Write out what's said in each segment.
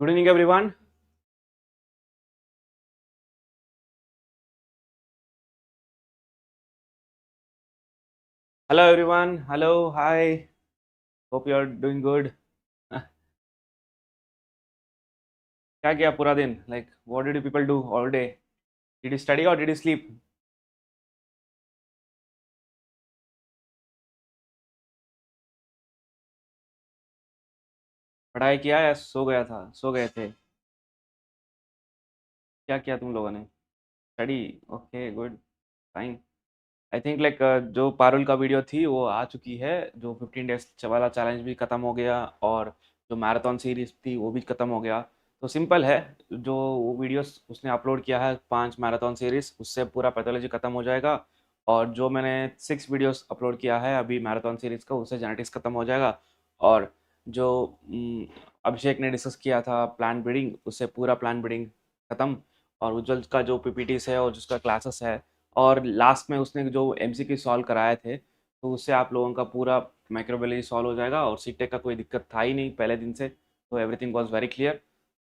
Good evening, everyone. Hello, everyone. Hello, hi. Hope you are doing good. क्या किया पूरा दिन? Like, what did you people do all day? Did you study or did you sleep? पढ़ाई किया या सो गया था? सो गए थे? क्या किया तुम लोगों ने? Study? Okay, good, fine. I think like जो पारुल का वीडियो थी वो आ चुकी है. जो 15 डेज वाला चैलेंज भी खत्म हो गया और जो मैराथन सीरीज थी वो भी खत्म हो गया. तो सिंपल है. जो वो वीडियोस उसने अपलोड किया है 5 मैराथन सीरीज, उससे पूरा पैथोलॉजी खत्म हो जाएगा. और जो मैंने 6 वीडियोस अपलोड किया है अभी मैराथन सीरीज का, उससे जेनेटिक्स खत्म हो जाएगा. और जो अभिषेक ने डिस्कस किया था प्लान ब्रीडिंग, उससे पूरा प्लान ब्रीडिंग खत्म. और उज्जवल का जो पीपीटीस है और जिसका क्लासेस है, और लास्ट में उसने जो एमसीक्यू सॉल्व कराए थे, तो उससे आप लोगों का पूरा माइक्रोबायोलॉजी सॉल्व हो जाएगा. और सीटेक का कोई दिक्कत था ही नहीं पहले दिन से. तो everything was very clear.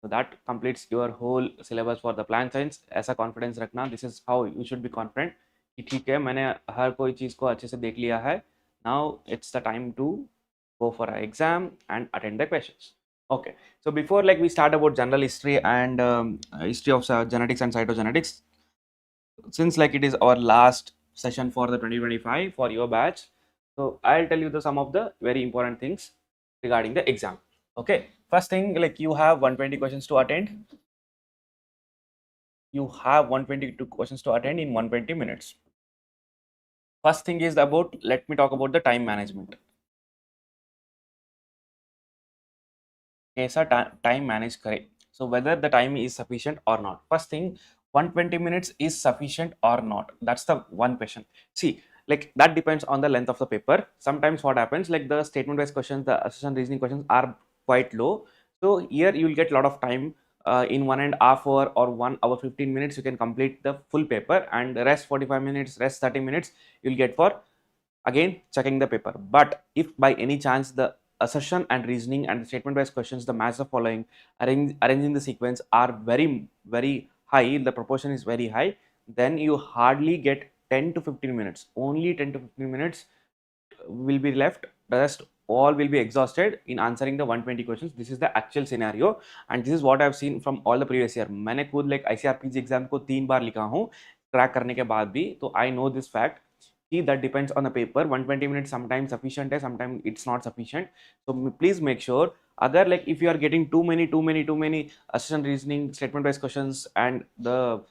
so that completes your whole syllabus for the plant science. ऐसा कॉन्फिडेंस रखना. This is how you should be confident कि ठीक है, मैंने हर कोई चीज़ को अच्छे से देख लिया है. Now it's the time to go for an exam and attend the questions. Okay, so before like we start about general history and history of genetics and cytogenetics, since like it is our last session for the 2025 for your batch, so I'll tell you the some of the very important things regarding the exam. Okay, first thing, like you have 120 questions to attend. You have 122 questions to attend in 120 minutes. First thing is about, let me talk about the time management. कैसा time manage करें. So whether the time is sufficient or not. First thing, 120 minutes is sufficient or not. That's the one question. See, like that depends on the length of the paper. Sometimes what happens, like the statement based questions, the assessment reasoning questions are quite low. So here you will get a lot of time. In 1.5 hour or 1 hour 15 minutes you can complete the full paper, and the rest 45 minutes, rest 30 minutes you'll get for again checking the paper. But if by any chance the assertion and reasoning and the statement based questions, the match the following, arranging the sequence are very high, the proportion is very high, then you hardly get 10 to 15 minutes. Only 10 to 15 minutes will be left. The rest all will be exhausted in answering the 120 questions. This is the actual scenario, and this is what I have seen from all the previous year. मैंने खुद like ICAR exam को 3 बार लिखा हूँ crack करने के बाद भी. तो I know this fact कि that depends on the paper. 120 minutes sometimes sufficient है, sometimes it's not sufficient. So please make sure, अगर like if you are getting too many assertion reasoning statement based questions and the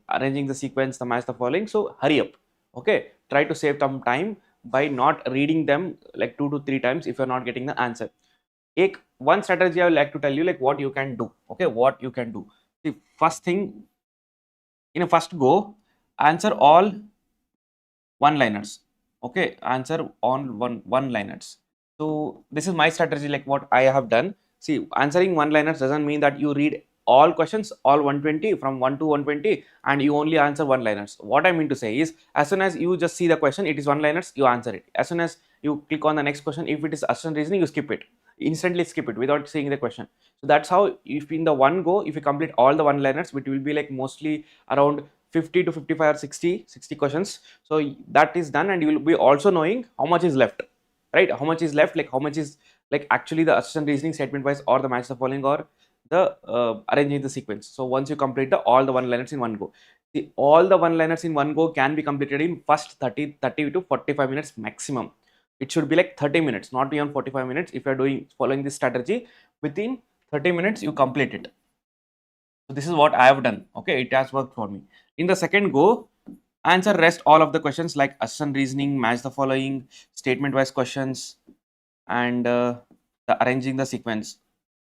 arranging the sequence, the match the following, so hurry up. Okay, try to save some time by not reading them like 2 to 3 times if you're not getting the answer. One strategy I would like to tell you, like what you can do. Okay, what you can do. See, first thing, in a first go, answer all one liners. Okay, answer on one liners. So this is my strategy, like what I have done. See, answering one liners doesn't mean that you read all questions, all 120 from 1 to 120, and you only answer one liners. What I mean to say is, as soon as you just see the question, it is one liners, you answer it. As soon as you click on the next question, if it is assumption reasoning, you skip it. Instantly skip it without seeing the question. So that's how, if in the one go, if you complete all the one liners, which will be like mostly around 50 to 55 or 60 questions. So that is done, and you will be also knowing how much is left, right? How much is left, like how much is like actually the assumption reasoning statement wise, or the match the following, or the arranging the sequence. So once you complete all the one liners in one go, all the one liners in one go can be completed in first 30 to 45 minutes maximum. It should be like 30 minutes, not beyond 45 minutes. If you are following this strategy, within 30 minutes you complete it. So this is what I have done. Okay, it has worked for me. In the second go, answer rest all of the questions like assumption reasoning, match the following, statement wise questions, and the arranging the sequence.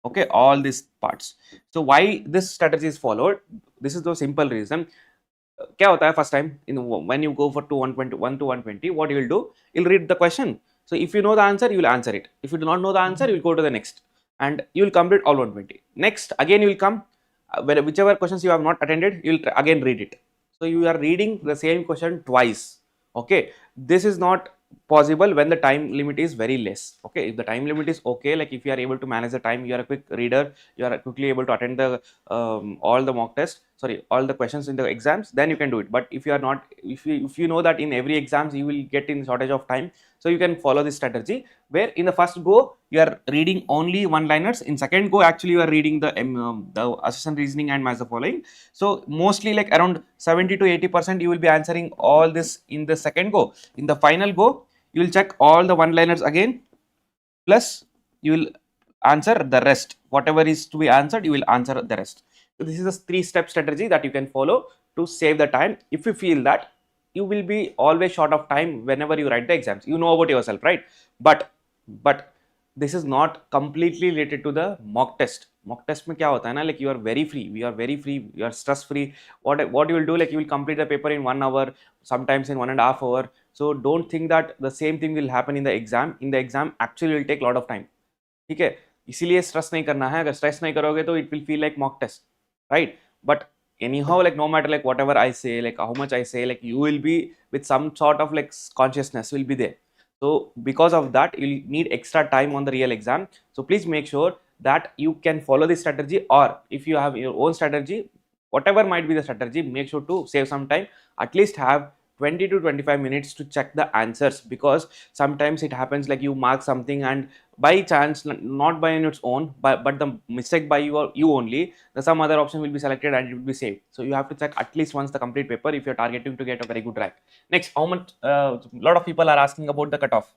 Okay, all these parts. So why this strategy is followed? This is the simple reason. क्या होता है first time in when you go for 1 to 120, what you will do, you'll read the question. So if you know the answer, you will answer it. If you do not know the answer, you will go to the next, and you will complete all 120. Next again you will come, whichever questions you have not attended, you will again read it. So you are reading the same question twice. Okay, this is not possible when the time limit is very less. Okay, if the time limit is okay, like if you are able to manage the time, you are a quick reader, you are quickly able to attend the all the mock tests, sorry, all the questions in the exams, then you can do it. But if you are not, if you know that in every exams you will get in shortage of time, so you can follow this strategy where in the first go you are reading only one liners, in second go actually you are reading the assessment reasoning and match the following. So mostly like around 70 to 80% you will be answering all this in the second go. In the final go you will check all the one liners again, plus you will answer the rest, whatever is to be answered you will answer the rest. So this is a 3-step strategy that you can follow to save the time. If you feel that you will be always short of time whenever you write the exams, you know about yourself, right? But this is not completely related to the mock test. Mock test में क्या होता है ना, like you are very free, we are very free, you are stress free. What you will do, like you will complete the paper in 1 hour, sometimes in 1.5 hour. So don't think that the same thing will happen in the exam. In the exam actually will take lot of time. ठीक है, इसीलिए stress नहीं करना है. अगर stress नहीं करोगे तो it will feel like mock test, right? But anyhow, like no matter like whatever I say, like how much I say, like you will be with some sort of like consciousness will be there. So because of that you'll need extra time on the real exam. So please make sure that you can follow this strategy, or if you have your own strategy, whatever might be the strategy, make sure to save some time, at least have 20 to 25 minutes to check the answers. Because sometimes it happens like you mark something and by chance, not by its own, but the mistake by you only, some other option will be selected and it will be saved. So you have to check at least once the complete paper if you're targeting to get a very good rank. Next, how much lot of people are asking about the cutoff.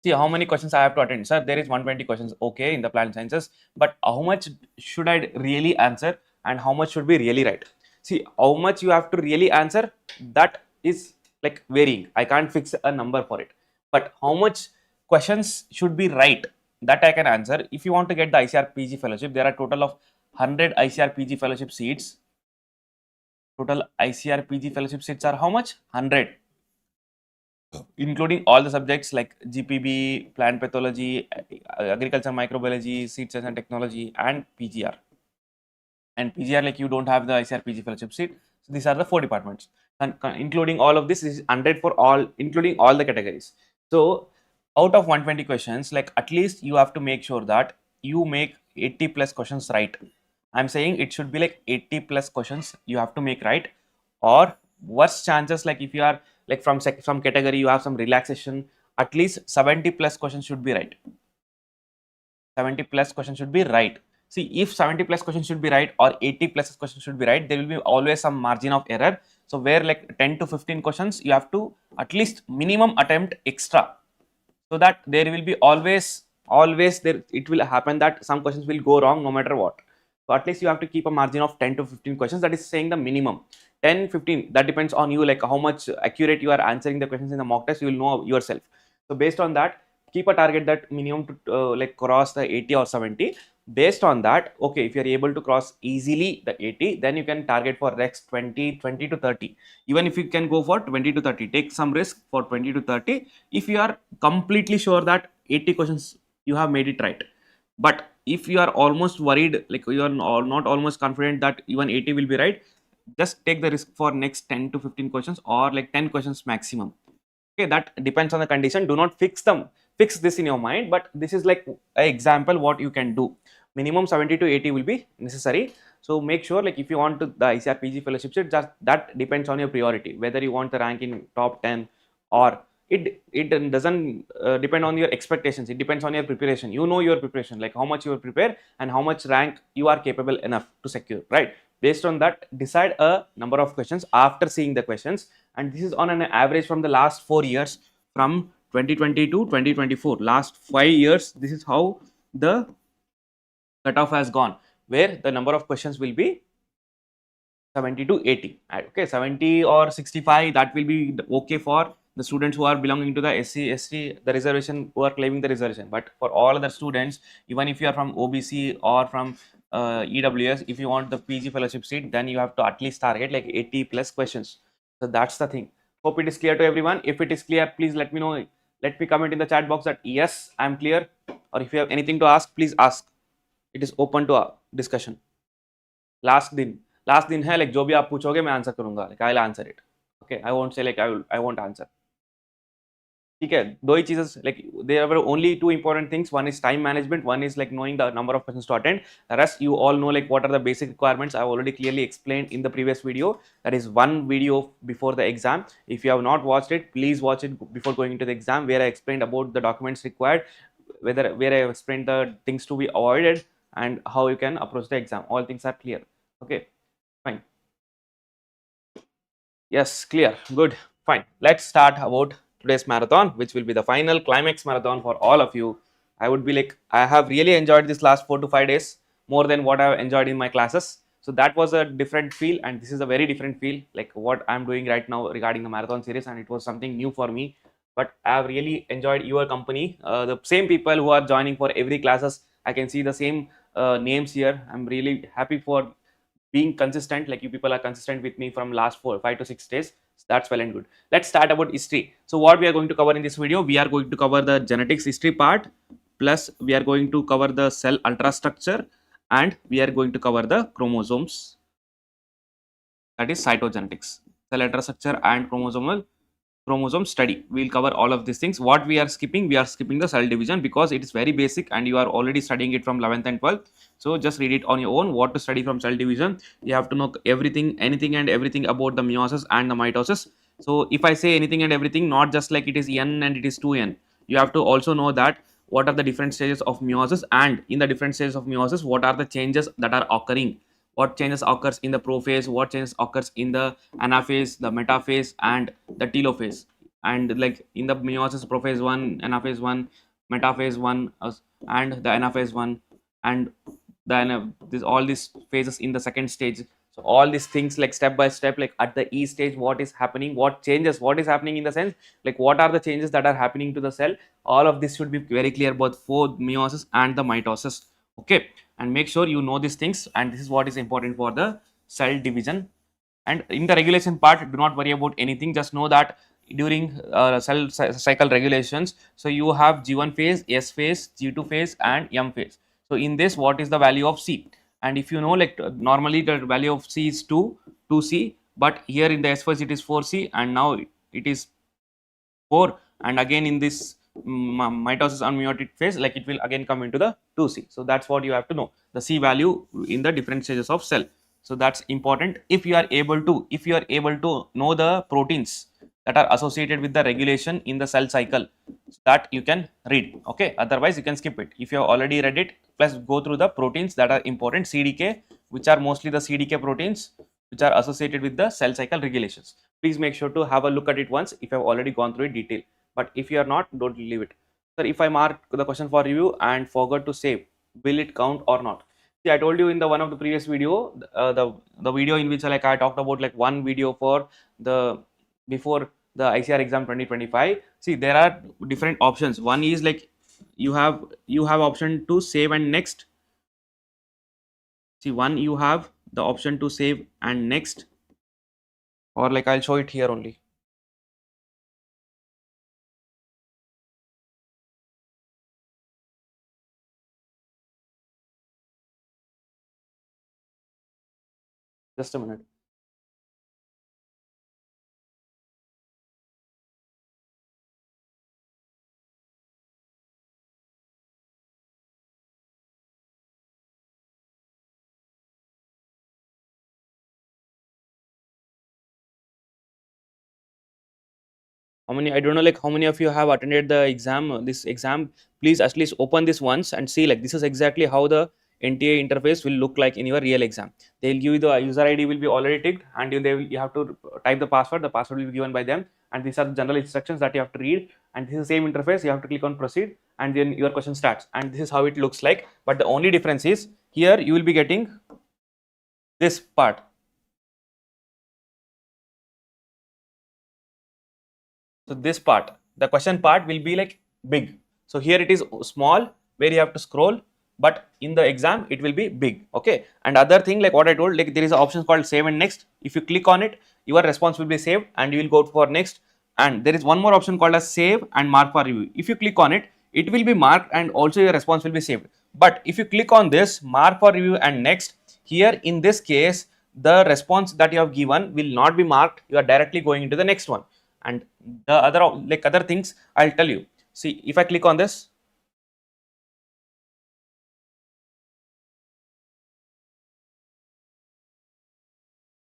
See, how many questions I have to attend? Sir, there is 120 questions, okay, in the plant sciences, but how much should I really answer and how much should be really right? See, how much you have to really answer, that is like varying. I can't fix a number for it. But how much questions should be right, that I can answer. If you want to get the ICAR PG fellowship, there are total of 100 ICAR PG fellowship seats. Total ICAR PG fellowship seats are how much? 100. Including all the subjects like GPB, plant pathology, agriculture microbiology, seed science and technology, and PGR. And PGR, like you don't have the ICR PG fellowship seat. So these are the 4 departments. And including all of this is 100 for all, including all the categories. So out of 120 questions, like at least you have to make sure that you make 80 plus questions right. I'm saying it should be like 80 plus questions you have to make right, or worst chances, like if you are like from some category you have some relaxation, at least 70 plus questions should be right. 70 plus questions should be right. See, if 70 plus questions should be right or 80 plus questions should be right, there will be always some margin of error. So where like 10 to 15 questions you have to at least minimum attempt extra, so that there will be always there, it will happen that some questions will go wrong no matter what. So at least you have to keep a margin of 10 to 15 questions, that is saying the minimum. 10 15, that depends on you, like how much accurate you are answering the questions in the mock test, you will know yourself. So based on that, keep a target that minimum to like cross the 80 or 70. Based on that, okay, if you are able to cross easily the 80, then you can target for next 20 to 30. Even if you can go for 20 to 30, take some risk for 20 to 30 if you are completely sure that 80 questions you have made it right. But if you are almost worried, like you are not almost confident that even 80 will be right, just take the risk for next 10 to 15 questions or like 10 questions maximum. Okay, that depends on the condition. Do not fix this in your mind, but this is like an example what you can do. Minimum 70 to 80 will be necessary. So make sure, like if you want to the ICR PG fellowship seat, just that depends on your priority, whether you want the rank in top 10 or it doesn't depend on your expectations. It depends on your preparation. You know your preparation, like how much you are prepared and how much rank you are capable enough to secure, right? Based on that, decide a number of questions after seeing the questions, and this is on an average from the last 4 years, from 2020 to 2024, last 5 years. This is how the cutoff has gone, where the number of questions will be 70 to 80. Okay, 70 or 65, that will be okay for the students who are belonging to the SC, ST, the reservation, who are claiming the reservation. But for all other students, even if you are from OBC or from EWS, if you want the PG fellowship seat, then you have to at least target like 80 plus questions. So that's the thing. Hope it is clear to everyone. If it is clear, please let me know. Let me comment in the chat box that yes, I am clear. Or if you have anything to ask, please ask. It is open to a discussion. Last दिन है, like जो भी आप पूछोगे मैं answer करूंगा, like I will answer it. Okay, I won't say like I won't answer. ठीक है, दो ही चीजें, like there were only two important things. One is time management, one is like knowing the number of persons to attend. The rest you all know, like what are the basic requirements. I've already clearly explained in the previous video. That is one video before the exam. If you have not watched it, please watch it before going into the exam, where I explained about the documents required, where I explained the things to be avoided and how you can approach the exam. All things are clear. Okay, fine. Yes, clear. Good. Fine. Let's start about today's marathon, which will be the final climax marathon for all of you. I would be like, I have really enjoyed this last 4 to 5 days more than what I've enjoyed in my classes. So that was a different feel, and this is a very different feel, like what I'm doing right now regarding the marathon series, and it was something new for me. But I've really enjoyed your company. The same people who are joining for every classes, I can see the same names here. I'm really happy for being consistent, like you people are consistent with me from last 5 to 6 days. That's well and good. Let's start about history. So what we are going to cover in this video, we are going to cover the genetics history part, plus we are going to cover the cell ultrastructure, and we are going to cover the chromosomes, that is cytogenetics, cell ultrastructure and chromosome study. We'll cover all of these things. What we are skipping, we are skipping the cell division because it is very basic and you are already studying it from 11th and 12th. So just read it on your own. What to study from cell division, you have to know everything, anything and everything about the meiosis and the mitosis. So if I say anything and everything, not just like it is n and it is 2n, you have to also know that what are the different stages of meiosis, and in the different stages of meiosis, what are the changes that are occurring, what changes occurs in the prophase, what changes occurs in the anaphase, the metaphase and the telophase. And like in the meiosis, prophase 1, anaphase 1, metaphase 1, and the anaphase 1, and then this all these phases in the second stage. So all these things, like step by step, like at the E stage, what is happening, what changes, what is happening in the sense, like what are the changes that are happening to the cell. All of this should be very clear both for meiosis and the mitosis. Okay, and make sure you know these things, and this is what is important for the cell division. And in the regulation part, do not worry about anything, just know that during cycle regulations, so you have G1 phase, S phase, G2 phase and M phase. So in this, what is the value of C? And if you know, like normally the value of C is 2C, but here in the S phase it is 4C, and now it is 4, and again in this mitosis unmeiotic phase, like it will again come into the 2C. So that's what you have to know, the C value in the different stages of cell. So that's important. If you are able to know the proteins that are associated with the regulation in the cell cycle, so that you can read. Okay, otherwise you can skip it. If you have already read it, plus go through the proteins that are important, CDK, which are mostly the CDK proteins which are associated with the cell cycle regulations. Please make sure to have a look at it once if you have already gone through it detail. But if you are not, don't leave it. Sir, if I mark the question for review and forgot to save, will it count or not? See, I told you in the one of the previous video, the video in which like I talked about like one video for the before the ICAR exam 2025. See, there are different options. One is like you have option to save and next. See, one you have the option to save and next, or like I'll show it here only. Just a minute. How many, I don't know like how many of you have attended the exam, this exam. Please at least open this once and see, like this is exactly how the NTA interface will look like in your real exam. They'll give you the user ID will be already ticked, and you have to type the password. The password will be given by them, and these are the general instructions that you have to read, and this is the same interface. You have to click on proceed, and then your question starts, and this is how it looks like. But the only difference is here you will be getting this part. So this part, the question part will be like big. So here it is small where you have to scroll, but in the exam it will be big. Okay. And other thing, like what I told, like there is an option called save and next. If you click on it, your response will be saved and you will go for next. And there is one more option called as save and mark for review. If you click on it, it will be marked and also your response will be saved. But if you click on this mark for review and next, here in this case, the response that you have given will not be marked. You are directly going into the next one. and the other like other things I'll tell you. See, if I click on this,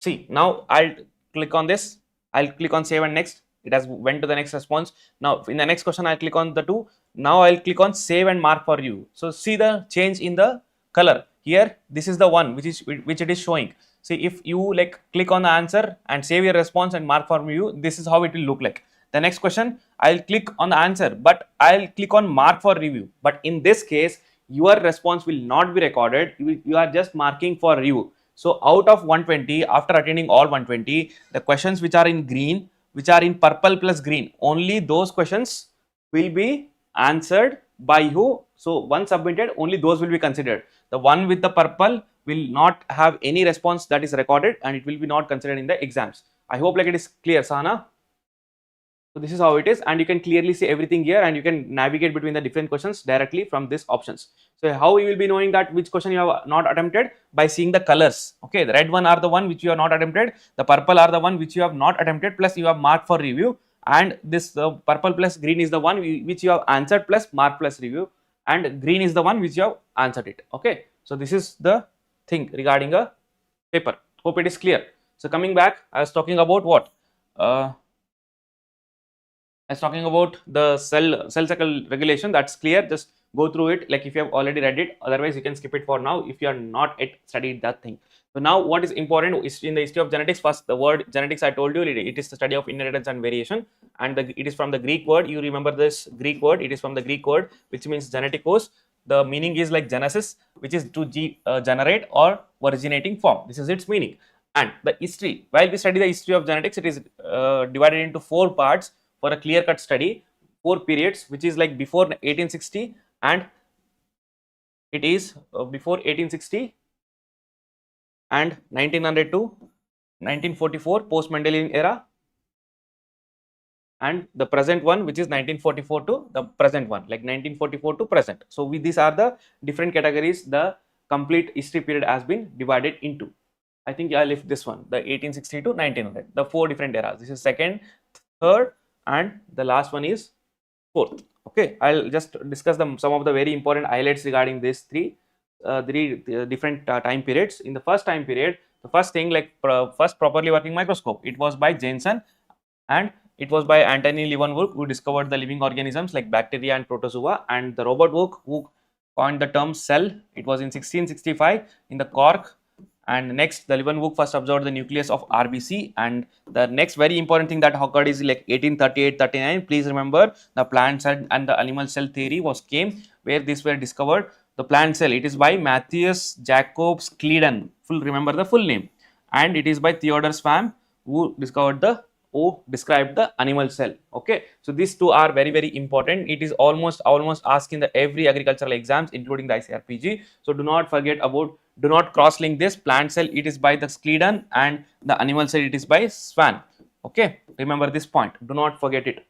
see, now I'll click on this, I'll click on save and next, it has went to the next response. Now in the next question I'll click on the 2, now I'll click on save and mark for review. So see the change in the color here, this is the one which it is showing. See, if you like click on the answer and save your response and mark for review, this is how it will look like. The next question, I'll click on the answer, but I'll click on mark for review. But in this case, your response will not be recorded, you are just marking for review. So out of 120, after attending all 120, the questions which are in green, which are in purple plus green, only those questions will be answered by you. So once submitted, only those will be considered. The one with the purple will not have any response that is recorded, and it will be not considered in the exams. I hope like it is clear, Sana. So this is how it is, and you can clearly see everything here, and you can navigate between the different questions directly from these options. So how you will be knowing that which question you have not attempted? By seeing the colors. Okay, the red one are the one which you have not attempted, the purple are the one which you have not attempted plus you have marked for review, and this purple plus green is the one which you have answered plus mark plus review, and green is the one which you have answered it. Okay, so this is the thing regarding a paper. Hope it is clear. So coming back, I was talking about what? I was talking about the cell cycle regulation. That's clear. Just go through it like if you have already read it. Otherwise, you can skip it for now if you are not yet studied that thing. So now what is important is in the history of genetics. First, the word genetics, I told you, it is the study of inheritance and variation, and it is from the Greek word. You remember this Greek word? It is from the Greek word which means geneticos. The meaning is like genesis, which is to generate or originating form. This is its meaning. And the history, while we study the history of genetics, it is divided into 4 parts for a clear-cut study, 4 periods, which is like before 1860, and it is before 1860 and 1900 to 1944 post-Mendelian era, and the present one, which is 1944 to the present one, like 1944 to present. So these are the different categories the complete history period has been divided into. I think I left this one, the 1860 to 1900, the 4 different eras. This is second, third, and the last one is fourth. Okay, I'll just discuss some of the very important highlights regarding these three different time periods. In the first time period, the first thing like first properly working microscope, it was by Jensen, and it was by Antony Leeuwenhoek who discovered the living organisms like bacteria and protozoa, and the Robert Hooke who coined the term cell. It was in 1665 in the Cork. And next, the Leeuwenhoek first observed the nucleus of RBC, and the next very important thing that occurred is like 1838-39. Please remember, the plant cell and the animal cell theory was came where these were discovered. The plant cell, it is by Matthias Jacobs Cleeden, remember the full name, and it is by Theodor Schwamm who described the animal cell. Okay, so these two are very important. It is almost asked in the every agricultural exams, including the ICAR PG. So do not forget about, do not cross link this. Plant cell, it is by the Cleeden, and the animal cell, it is by Schwamm. Okay, remember this point, do not forget it.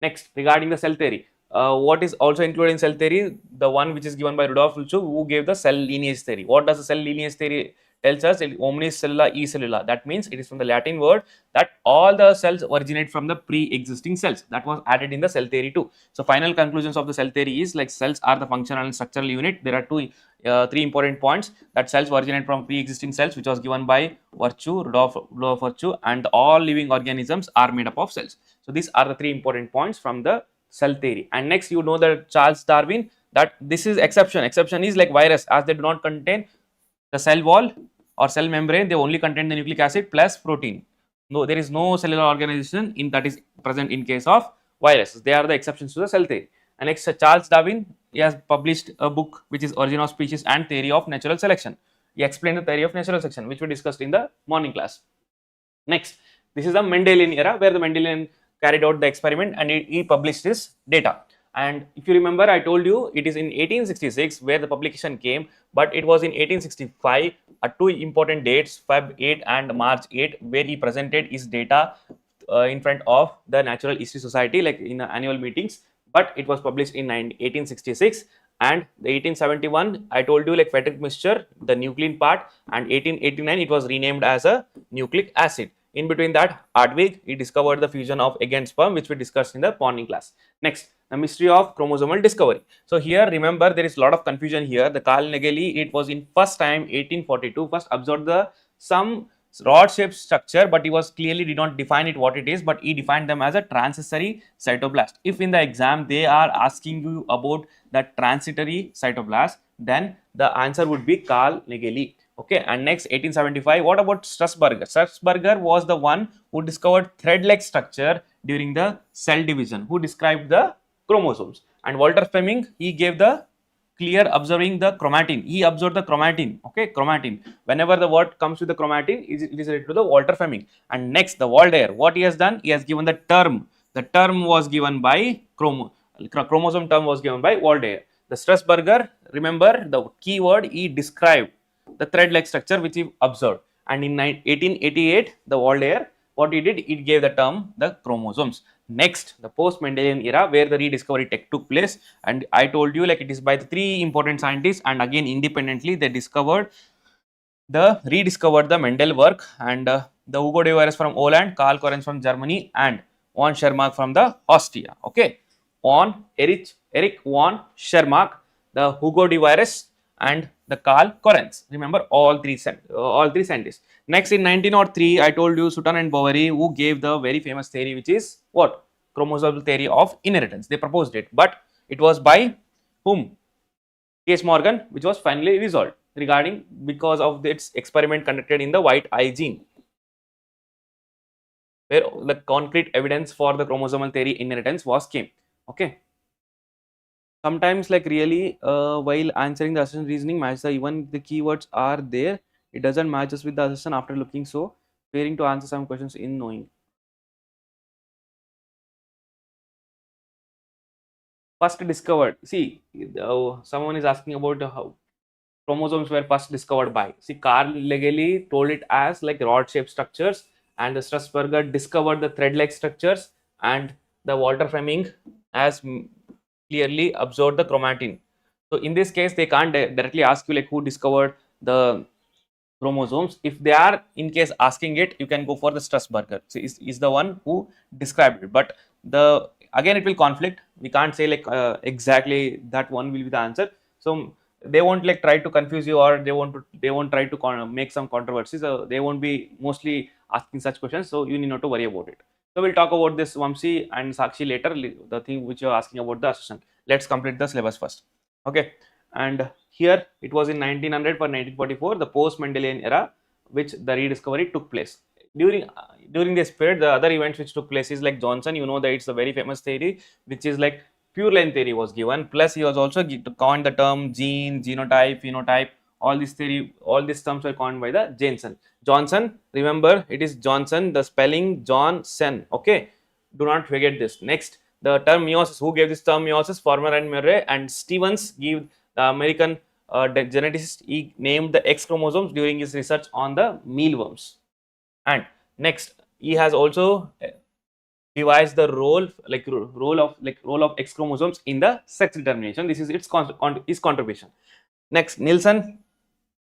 Next, regarding the cell theory, what is also included in cell theory, the one which is given by Rudolf Virchow, who gave the cell lineage theory. What does the cell lineage theory tells us? Omnis cellula e cellula. That means it is from the Latin word that all the cells originate from the pre-existing cells. That was added in the cell theory too. So final conclusions of the cell theory is like cells are the functional and structural unit. There are 3 important points, that cells originate from pre-existing cells, which was given by Rudolf Virchow, and all living organisms are made up of cells. So these are the 3 important points from the cell theory. And next, you know that Charles Darwin, that this is exception. Exception is like virus, as they do not contain the cell wall or cell membrane, they only contain the nucleic acid plus protein. No, there is no cellular organization in that is present in case of viruses. They are the exceptions to the cell theory. And next, Charles Darwin, he has published a book which is Origin of Species and Theory of Natural Selection. He explained the theory of natural selection, which we discussed in the morning class. Next, this is the Mendelian era, where the Mendelian carried out the experiment and he published his data. And if you remember, I told you it is in 1866 where the publication came, but it was in 1865 at 2 important dates, Feb 8 and March 8, where he presented his data in front of the Natural History Society, like in the annual meetings. But it was published in 1866, and the 1871, I told you like Frederick mixture, the nuclein part, and 1889 it was renamed as a nucleic acid. In between that, Hartwig, he discovered the fusion of egg and sperm, which we discussed in the morning class. Next, the mystery of chromosomal discovery. So here, remember, there is a lot of confusion here. The Carl Nageli, it was in first time 1842, first observed the some rod shaped structure, but he was clearly did not define it what it is, but he defined them as a transitory cytoblast. If in the exam they are asking you about the transitory cytoblast, then the answer would be Carl Nageli. Okay, and next 1875, what about Strasburger? Strasburger was the one who discovered thread-like structure during the cell division, who described the chromosomes. And Walter Fleming, he gave the clear observing the chromatin. He observed the chromatin. Okay, chromatin. Whenever the word comes with the chromatin, it is related to the Walter Fleming. And next, the Waldeyer. What he has done? He has given the term. The term was given by chromosome term was given by Waldeyer. The Strasburger, remember the keyword he described the thread-like structure which he observed. And in 1888, the Waldeyer, what he did, it gave the term the chromosomes. Next, the post-Mendelian era where the rediscovery tech took place, and I told you like it is by the three important scientists, and again independently they rediscovered the Mendel work, and the Hugo de Virus from Holland, Karl Correns from Germany, and von Schermark from the Austria. Okay, on Erich von Schermark, the Hugo de Virus, and the Karl Correns. Remember all three scientists. Next in 1903, I told you Sutton and Boveri who gave the very famous theory, which is what? Chromosomal theory of inheritance. They proposed it, but it was by whom? Case Morgan, which was finally resolved regarding because of its experiment conducted in the white eye gene, where the concrete evidence for the chromosomal theory inheritance was came. Okay. Sometimes like really while answering the assertion reasoning match the even the keywords are there, it doesn't match us with the assertion after looking, so failing to answer some questions in knowing. First discovered, see someone is asking about how chromosomes were first discovered by. See, Carl Legeli told it as like rod-shaped structures, and the Strasburger discovered the thread-like structures, and the Walter Fleming has clearly observed the chromatin. So in this case, they can't directly ask you like who discovered the chromosomes. If they are in case asking it, you can go for the Strasburger. So is the one who described it, but the again it will conflict. We can't say like exactly that one will be the answer. So they won't like try to confuse you, or they won't try to make some controversies. So they won't be mostly asking such questions. So you need not to worry about it. So we'll talk about this Vamsi and Sakshi later. The thing which you are asking about the assertion. Let's complete the syllabus first. Okay, and here it was in 1900 for 1944, the post-Mendelian era, which the rediscovery took place. During this period, the other events which took place is like Johnson. You know that it's a very famous theory, which is like pure line theory was given. Plus, he was also coined the term gene, genotype, phenotype. All this theory, all these terms were coined by the Johnson. Remember, it is Johnson. The spelling Johnson. Okay, do not forget this. Next, the term meiosis. Who gave this term meiosis? Farmer and Murray, and Stevens gave the American geneticist. He named the X chromosomes during his research on the mealworms. And next, he has also devised the role of X chromosomes in the sex determination. This is its contribution. Next, Nielsen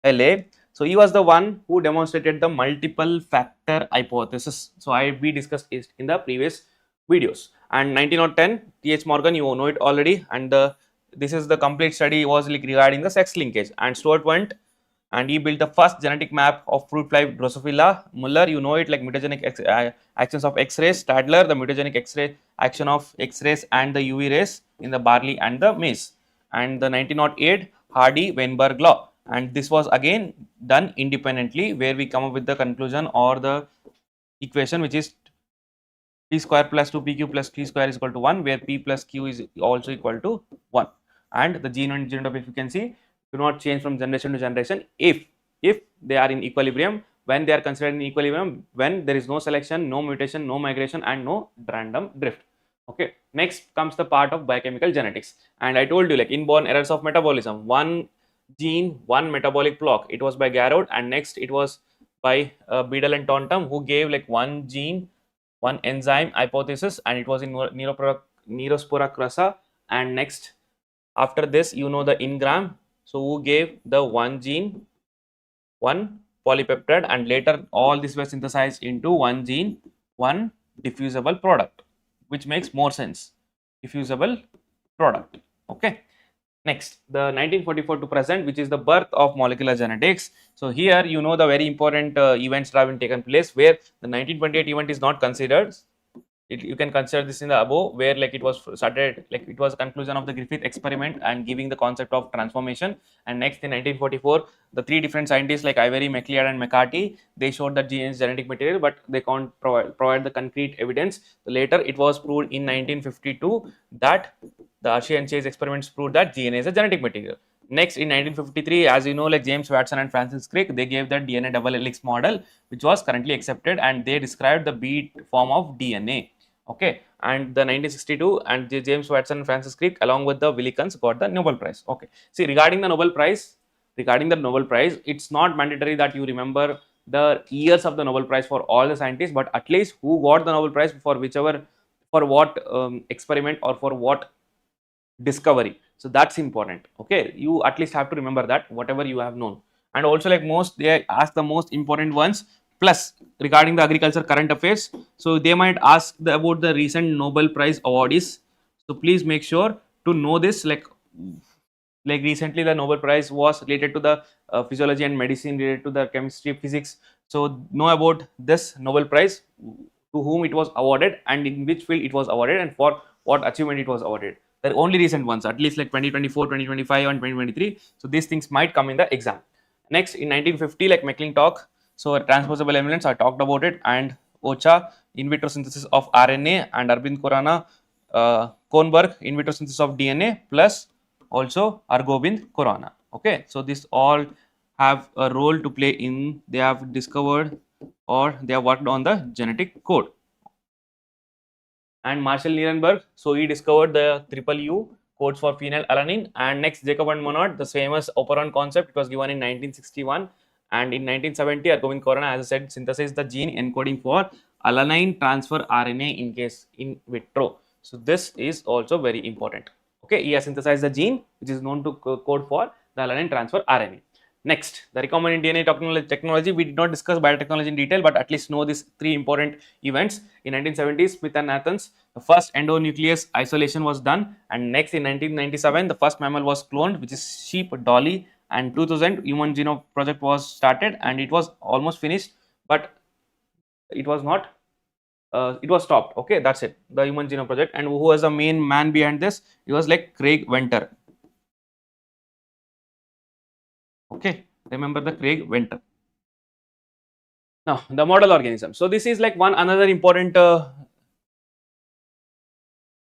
LA. So he was the one who demonstrated the multiple factor hypothesis. So we discussed it in the previous videos. And 1910, T.H. Morgan, you know it already. And this is the complete study was like regarding the sex linkage. And Stuart went and he built the first genetic map of fruit fly Drosophila. Muller, you know it like mutagenic actions of X-rays. Stadler, the mutagenic X-ray action of X-rays and the UV rays in the barley and the maize. And the 1908 Hardy-Weinberg law. And this was again done independently, where we come up with the conclusion or the equation, which is p square plus 2pq plus q square is equal to 1, where p plus q is also equal to 1. And the gene and genotype, if you can see, do not change from generation to generation if they are in equilibrium. When they are considered in equilibrium, when there is no selection, no mutation, no migration, and no random drift. Okay, next comes the part of biochemical genetics, and I told you like inborn errors of metabolism. One gene, one metabolic block. It was by Garrod, and next it was by Beadle and Taunton, who gave like one gene, one enzyme hypothesis, and it was in Neospora crassa. And next, after this, you know the Ingram, so who gave the one gene, one polypeptide, and later all this were synthesized into one gene, one diffusible product, which makes more sense. Diffusible product. Okay. Next, the 1944 to present, which is the birth of molecular genetics. So here you know the very important events that have been taken place, where the 1928 event is not considered. You can consider this in the above, where like it was started, like it was a conclusion of the Griffith experiment and giving the concept of transformation. And next in 1944, the three different scientists like Ivory, McLeod and McCarthy, they showed that DNA is genetic material, but they can't provide the concrete evidence. Later it was proved in 1952 that the Hershey and Chase experiments proved that DNA is a genetic material. Next in 1953, as you know, like James Watson and Francis Crick, they gave that DNA double helix model, which was currently accepted, and they described the bead form of DNA. Okay, and the 1962 and James Watson and Francis Crick along with the Willikins got the Nobel Prize. Okay, see regarding the Nobel Prize, it's not mandatory that you remember the years of the Nobel Prize for all the scientists, but at least who got the Nobel Prize for whichever, for what experiment or for what discovery. So that's important. Okay, you at least have to remember that whatever you have known. And also like most, they ask the most important ones. Plus regarding the agriculture current affairs, so they might ask about the recent Nobel Prize awardees. So please make sure to know this. Like recently the Nobel Prize was related to the physiology and medicine, related to the chemistry, physics. So know about this Nobel Prize, to whom it was awarded and in which field it was awarded and for what achievement it was awarded. The only recent ones, at least like 2024, 2025 and 2023. So these things might come in the exam. Next in 1950, like McClintock, so transposable elements, I talked about it, and OCHA, in vitro synthesis of RNA, and Arvind Khurana, Kornberg, in vitro synthesis of DNA, plus also Argobind Khurana. Okay, so this all have a role to play in, they have discovered or they have worked on the genetic code. And Marshall Nierenberg, so he discovered the triple U codes for phenylalanine. And next Jacob and Monod, the famous operon concept, it was given in 1961. And in 1970, Argobind Khurana, as I said, synthesized the gene encoding for alanine transfer RNA in case in vitro. So this is also very important. Okay, he has synthesized the gene which is known to code for the alanine transfer RNA. Next, the recombinant DNA technology. We did not discuss biotechnology in detail, but at least know these three important events. In 1970s, Smith and Athens, the first endonuclease isolation was done, and next in 1997, the first mammal was cloned, which is sheep Dolly, and 2000 human genome project was started, and it was almost finished, but it was not. It was stopped. Okay, that's it. The human genome project, and who was the main man behind this? It was like Craig Venter. Okay, remember the Craig Venter. Now the model organism. So this is like one another important.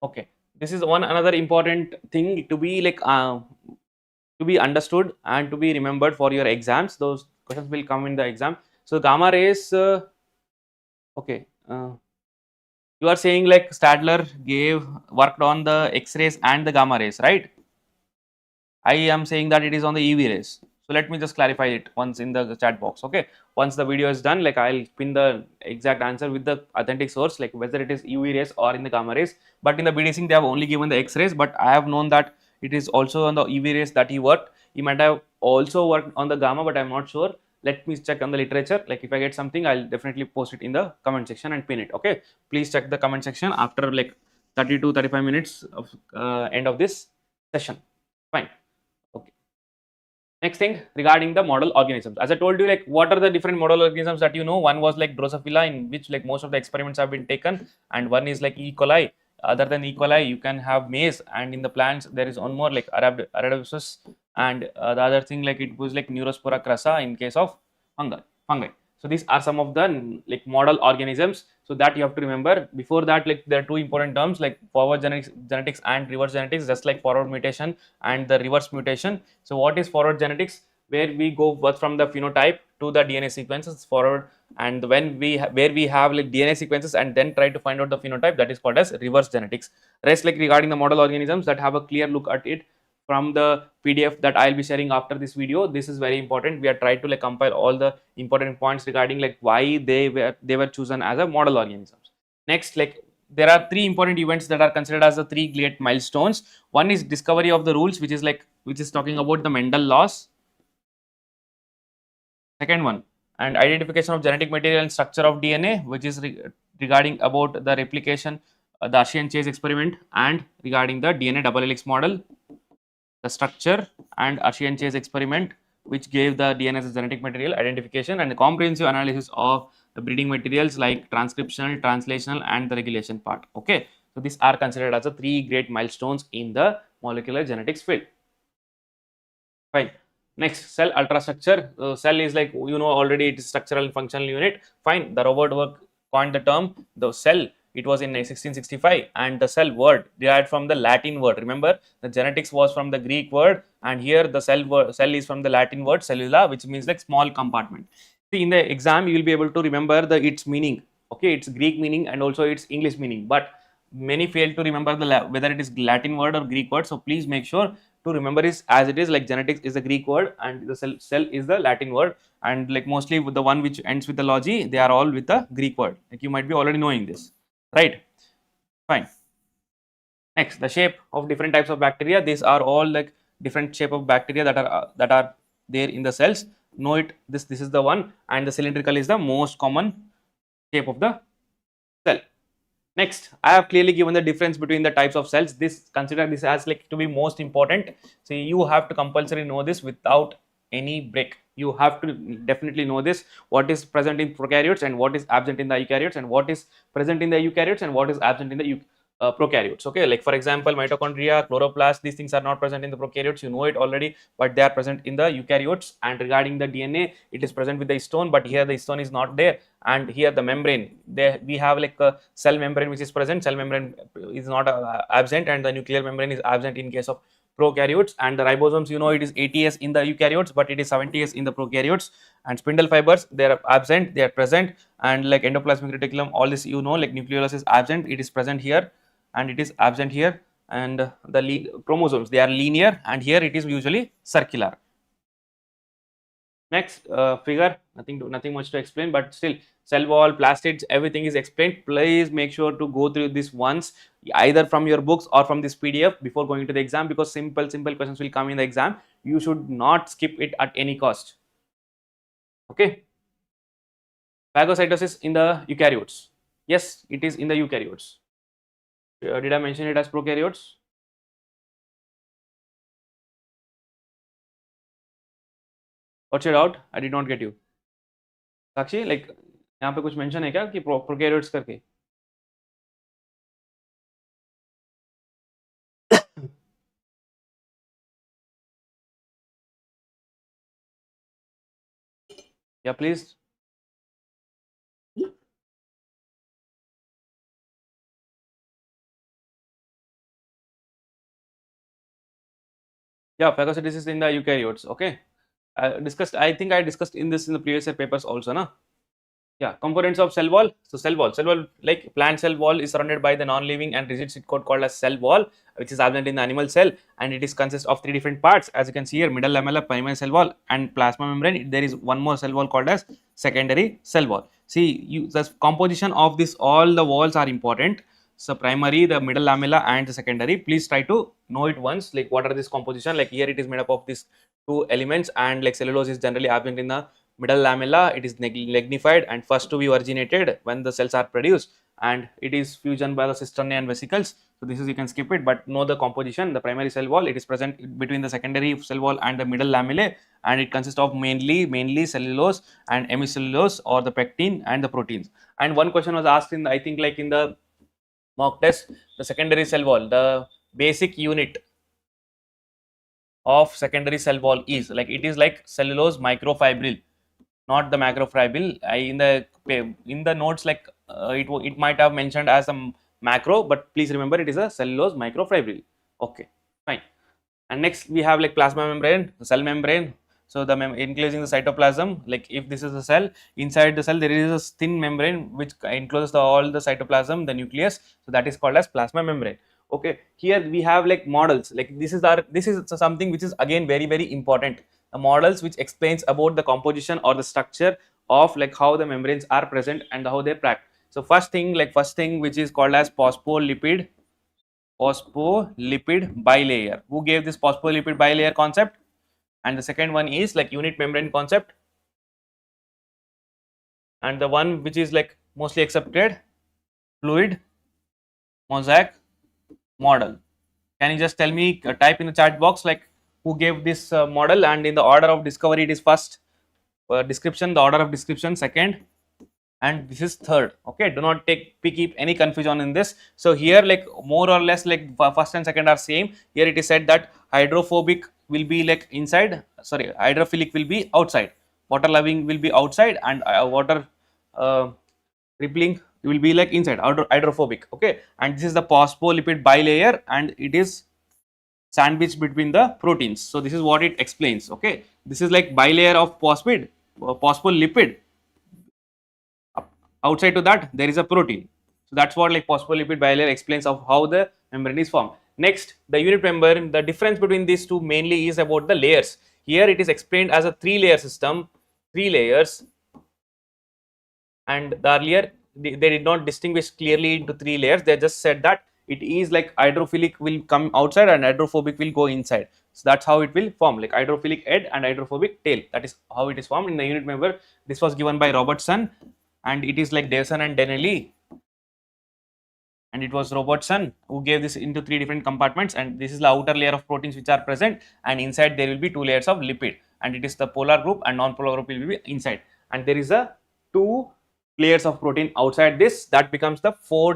Okay, this is one another important thing to be like to be understood and to be remembered for your exams. Those questions will come in the exam. So gamma rays. Okay, you are saying like Stadler worked on the X-rays and the gamma rays, right? I am saying that it is on the UV rays. So let me just clarify it once in the chat box. Okay, once the video is done, like I'll pin the exact answer with the authentic source, like whether it is UV rays or in the gamma rays. But in the BDSing, they have only given the X-rays, but I have known that it is also on the UV rays that he worked. He might have also worked on the gamma, but I'm not sure. Let me check on the literature. Like if I get something, I'll definitely post it in the comment section and pin it. Okay, please check the comment section after like 30 to 35 minutes of end of this session. Fine. Next thing regarding the model organisms, as I told you, like what are the different model organisms that you know? One was like Drosophila, in which like most of the experiments have been taken, and one is like E. coli. Other than E. coli, you can have maize, and in the plants there is one more like Arabidopsis, and the other thing like it was like Neurospora crassa in case of fungi. So these are some of the like model organisms. So that you have to remember. Before that, like there are two important terms like forward genetics and reverse genetics, just like forward mutation and the reverse mutation. So what is forward genetics? Where we go first from the phenotype to the DNA sequences forward, and when where we have like DNA sequences and then try to find out the phenotype, that is called as reverse genetics. Rest like regarding the model organisms, that have a clear look at it from the PDF that I'll be sharing after this video. This is very important. We are trying to like compile all the important points regarding like why they were chosen as a model organisms. Next, like there are three important events that are considered as the three great milestones. One is discovery of the rules, which is talking about the Mendel laws. Second one, and identification of genetic material and structure of DNA, which is regarding about the replication, the Asian chase experiment, and regarding the DNA double helix model, the structure and Asian chase experiment, which gave the DNA as a genetic material identification, and the comprehensive analysis of the breeding materials like transcriptional, translational, and the regulation part. Okay, so these are considered as the three great milestones in the molecular genetics field. Fine. Next, cell ultrastructure. Cell is like, you know already, it is structural and functional unit. Fine. The Robert Work coined the term the cell. It was in 1665, and the cell word derived from the Latin word. Remember, the genetics was from the Greek word, and here the cell is from the Latin word cellula, which means like small compartment. See, in the exam, you will be able to remember the its meaning. Okay, its Greek meaning and also its English meaning, but many fail to remember the whether it is Latin word or Greek word. So please make sure to remember is as it is, like genetics is a Greek word and the cell is the Latin word, and like mostly with the one which ends with the logy, they are all with the Greek word. Like you might be already knowing this, right? Fine. Next, the shape of different types of bacteria. These are all like different shape of bacteria that are there in the cells. Know it. This is the one, and the cylindrical is the most common shape of the cell. Next, I have clearly given the difference between the types of cells. This, consider this as like to be most important. So you have to compulsory know this without any break. You have to definitely know this, what is present in prokaryotes and what is absent in the eukaryotes, and what is present in the eukaryotes and what is absent in the prokaryotes. Okay, like for example, mitochondria, chloroplast, these things are not present in the prokaryotes. You know it already, but they are present in the eukaryotes. And regarding the DNA, it is present with the histone, but here the histone is not there. And here the membrane, there we have like a cell membrane which is present. Cell membrane is not absent, and the nuclear membrane is absent in case of prokaryotes. And the ribosomes, you know, it is 80s in the eukaryotes, but it is 70s in the prokaryotes. And spindle fibers, they are absent, they are present. And like endoplasmic reticulum, all this, you know, like nucleolus is absent, it is present here, and it is absent here. And the chromosomes, they are linear, and here it is usually circular. Next figure, nothing much to explain, but still cell wall, plastids, everything is explained. Please make sure to go through this once, either from your books or from this PDF before going to the exam, because simple questions will come in the exam. You should not skip it at any cost. Okay. Phagocytosis in the eukaryotes. Yes, it is in the eukaryotes. Did I mention it as prokaryotes? What's your doubt? I did not get you. Sakshi, like यहाँ पे कुछ mention है क्या कि prokaryotes करके? Yeah, please. Yeah, phagocytosis in the eukaryotes. Okay. I think I discussed in this in the previous year papers also, na? Yeah, components of cell wall. So cell wall, like plant cell wall is surrounded by the non-living and rigid sheet coat called as cell wall, which is absent in the animal cell, and it is consists of three different parts. As you can see here, middle lamella, primary cell wall, and plasma membrane. There is one more cell wall called as secondary cell wall. See, the composition of this, all the walls are important. So primary, the middle lamella, and the secondary. Please try to know it once. Like what are this composition? Like here it is made up of these two elements, and like cellulose is generally absent in the middle lamella. It is lignified and first to be originated when the cells are produced, and it is fusion by the cisternae and vesicles. So this is, you can skip it, but know the composition. The primary cell wall, it is present between the secondary cell wall and the middle lamellae, and it consists of mainly cellulose and hemicellulose, or the pectin and the proteins. And one question was asked in the, I think like in the mock test, the secondary cell wall, the basic unit of secondary cell wall is like, it is like cellulose microfibril, not the macrofibril. In the notes, like it might have mentioned as a macro, but please remember it is a cellulose microfibril. Okay, fine. And next we have like plasma membrane, the cell membrane. So the enclosing the cytoplasm, like if this is a cell, inside the cell there is a thin membrane which encloses all the cytoplasm, the nucleus. So that is called as plasma membrane. Okay, here we have like models, like this is something which is again very important. The models which explains about the composition or the structure of like how the membranes are present and how they packed. So first thing which is called as phospholipid bilayer. Who gave this phospholipid bilayer concept? And the second one is like unit membrane concept. and the one which is like mostly accepted, fluid mosaic model. Can you just tell me, type in the chat box like who gave this model, and in the order of discovery it is first, description, the order of description second, and this is third. Okay, do not keep any confusion in this. So here like more or less like first and second are same. Here it is said that hydrophobic will be like inside, sorry, hydrophilic will be outside, water loving will be outside, and water uh, rippling will be like inside, hydrophobic. Okay, and this is the phospholipid bilayer, and it is sandwiched between the proteins. So this is what it explains. Okay, this is like bilayer of phospholipid. Outside to that there is a protein. So that's what like phospholipid bilayer explains of how the membrane is formed. Next, the unit membrane, the difference between these two mainly is about the layers. Here it is explained as a 3-layer system, 3 layers, and the earlier they did not distinguish clearly into 3 layers. They just said that it is like hydrophilic will come outside and hydrophobic will go inside. So that's how it will form, like hydrophilic head and hydrophobic tail. That is how it is formed in the unit member. This was given by Robertson, and it is like Davison and Denelli, and it was Robertson who gave this into 3 different compartments, and this is the outer layer of proteins which are present, and inside there will be 2 layers of lipid, and it is the polar group and non-polar group will be inside, and there is a 2 layers of protein outside this. That becomes the 3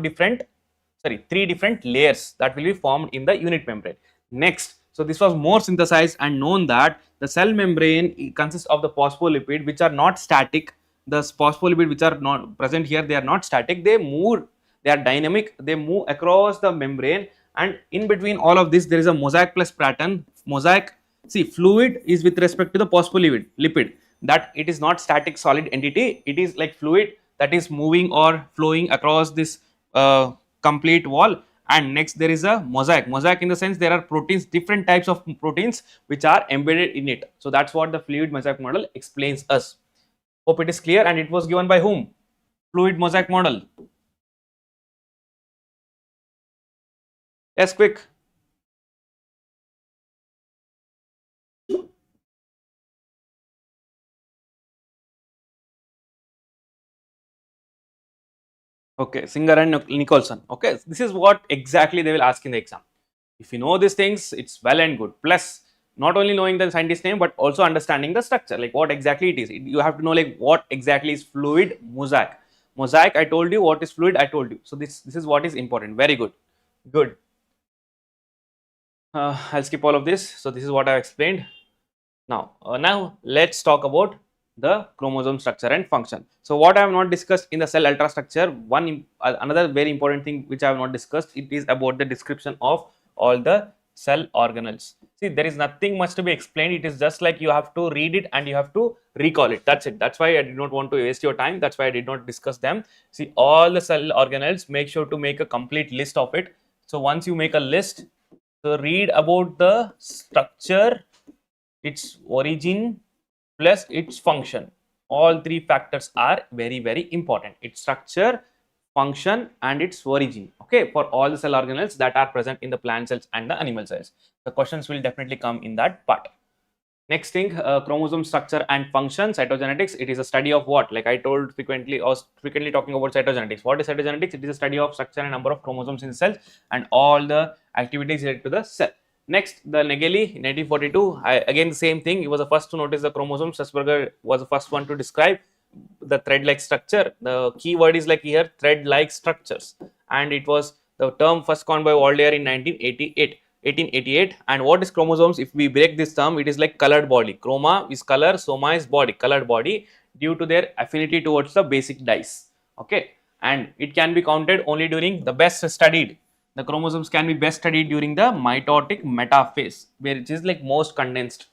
different layers that will be formed in the unit membrane. Next, so this was more synthesized and known that the cell membrane consists of the phospholipid which are not static. The phospholipid which are not present here, they are not static, they move, they are dynamic, they move across the membrane, and in between all of this there is a mosaic plus pattern. Mosaic, see, fluid is with respect to the phospholipid, that it is not static solid entity, it is like fluid that is moving or flowing across this complete wall. And next there is a mosaic in the sense there are proteins, different types of proteins which are embedded in it. So that's what the fluid mosaic model explains us. Hope it is clear. And it was given by whom? Fluid mosaic model. Yes, quick. Okay, Singer and Nicholson. Okay, this is what exactly they will ask in the exam. If you know these things, it's well and good. Plus, not only knowing the scientist name, but also understanding the structure, like what exactly it is. You have to know like what exactly is fluid mosaic. Mosaic, I told you. What is fluid, I told you. So this is what is important. Very good. Good. I'll skip all of this. So this is what I've explained. Now let's talk about the chromosome structure and function. So what I have not discussed in the cell ultrastructure, another very important thing which I have not discussed, it is about the description of all the cell organelles. See, there is nothing much to be explained. It is just like you have to read it and you have to recall it. That's it. That's why I did not want to waste your time. That's why I did not discuss them. See, all the cell organelles, make sure to make a complete list of it. So once you make a list, so read about the structure, its origin plus its function. All 3 factors are very important. Its structure, function and its origin. Okay, for all the cell organelles that are present in the plant cells and the animal cells. The questions will definitely come in that part. Next thing, chromosome structure and function, cytogenetics. It is a study of what? Like I told frequently, I was frequently talking about cytogenetics. What is cytogenetics? It is a study of structure and number of chromosomes in cells and all the activities related to the cell. Next, the Nageli in 1942, again the same thing. He was the first to notice the chromosomes. Strasburger was the first one to describe the thread-like structure. The key word is like here, thread-like structures, and it was the term first coined by Waldeyer in 1888. And what is chromosomes? If we break this term, it is like colored body. Chroma is color, soma is body, colored body, due to their affinity towards the basic dyes. Okay, and it can be counted only during the best studied. The chromosomes can be best studied during the mitotic metaphase, which is like most condensed.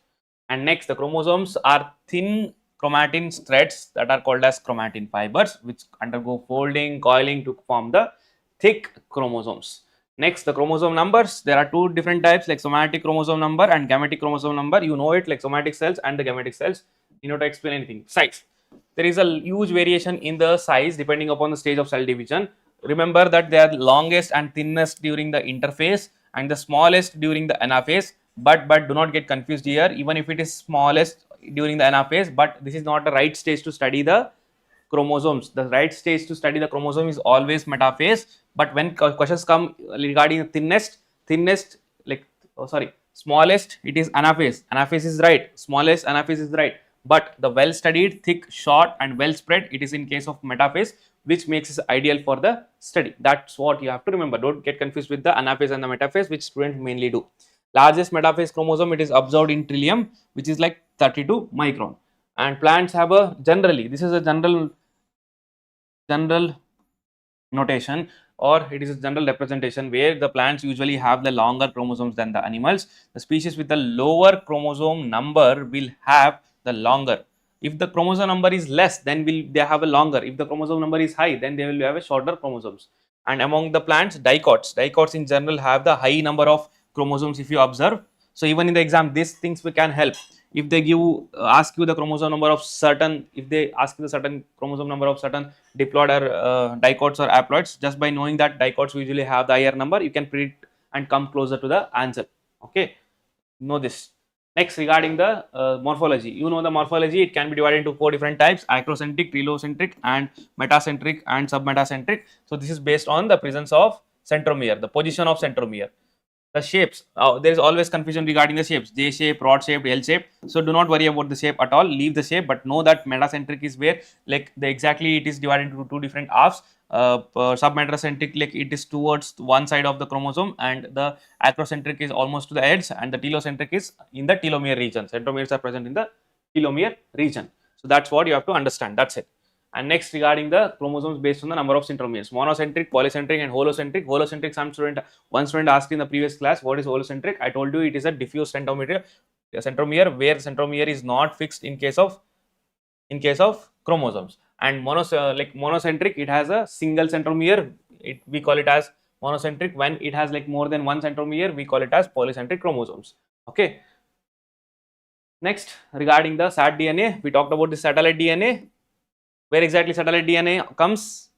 And next, the chromosomes are thin chromatin threads that are called as chromatin fibers, which undergo folding, coiling to form the thick chromosomes. Next, the chromosome numbers. There are 2 different types, like somatic chromosome number and gametic chromosome number. You know it, like somatic cells and the gametic cells. You know to explain anything. Size. There is a huge variation in the size depending upon the stage of cell division. Remember that they are longest and thinnest during the interphase and the smallest during the anaphase. But do not get confused here. Even if it is smallest during the anaphase, but this is not the right stage to study the chromosomes. The right stage to study the chromosome is always metaphase, but when questions come regarding the thinnest, like, oh sorry, smallest, it is anaphase. Anaphase is right, smallest anaphase is right, but the well studied, thick, short and well spread, it is in case of metaphase, which makes it ideal for the study. That's what you have to remember. Don't get confused with the anaphase and the metaphase, which students mainly do. Largest metaphase chromosome, it is observed in trillium, which is like 32 micron. And plants have a generally, this is a general notation, or it is a general representation where the plants usually have the longer chromosomes than the animals. The species with the lower chromosome number will have the longer. If the chromosome number is less, then will they have a longer. If the chromosome number is high, then they will have a shorter chromosomes. And among the plants, dicots in general have the high number of chromosomes if you observe. So even in the exam, these things we can help. If they give ask you the chromosome number of certain, if they ask you the certain chromosome number of certain diploid or dicots or haploids, just by knowing that dicots usually have the higher number, you can predict and come closer to the answer. Okay, know this. Next, regarding the morphology, you know the morphology, it can be divided into 4 different types: acrocentric, telocentric and metacentric and submetacentric. So this is based on the presence of centromere, the position of centromere. The shapes, there is always confusion regarding the shapes, J shape, rod shape, L shape. So do not worry about the shape at all, leave the shape, but know that metacentric is where, like, the exactly it is divided into 2 different halves. Submetacentric, like, it is towards one side of the chromosome, and the acrocentric is almost to the edge, and the telocentric is in the telomere region. Centromeres are present in the telomere region. So that's what you have to understand. That's it. And next, regarding the chromosomes based on the number of centromeres: monocentric, polycentric and holocentric. Holocentric, one student asked in the previous class, what is holocentric? I told you it is a diffuse centromere, where centromere is not fixed in case of chromosomes. And monocentric, it has a single centromere, we call it as monocentric. When it has like more than one centromere, we call it as polycentric chromosomes. Okay. Next, regarding the SAT DNA, we talked about the satellite DNA. Where exactly satellite DNA comes?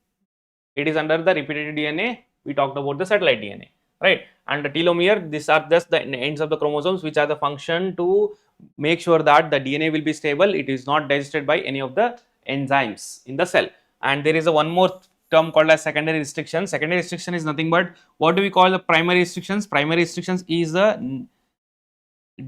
It is under the repeated DNA. We talked about the satellite DNA, right? And the telomere, these are just the ends of the chromosomes, which are the function to make sure that the DNA will be stable. It is not digested by any of the enzymes in the cell. And there is a one more term called as secondary restriction. Secondary restriction is nothing but, what do we call the primary restrictions? Primary restrictions is the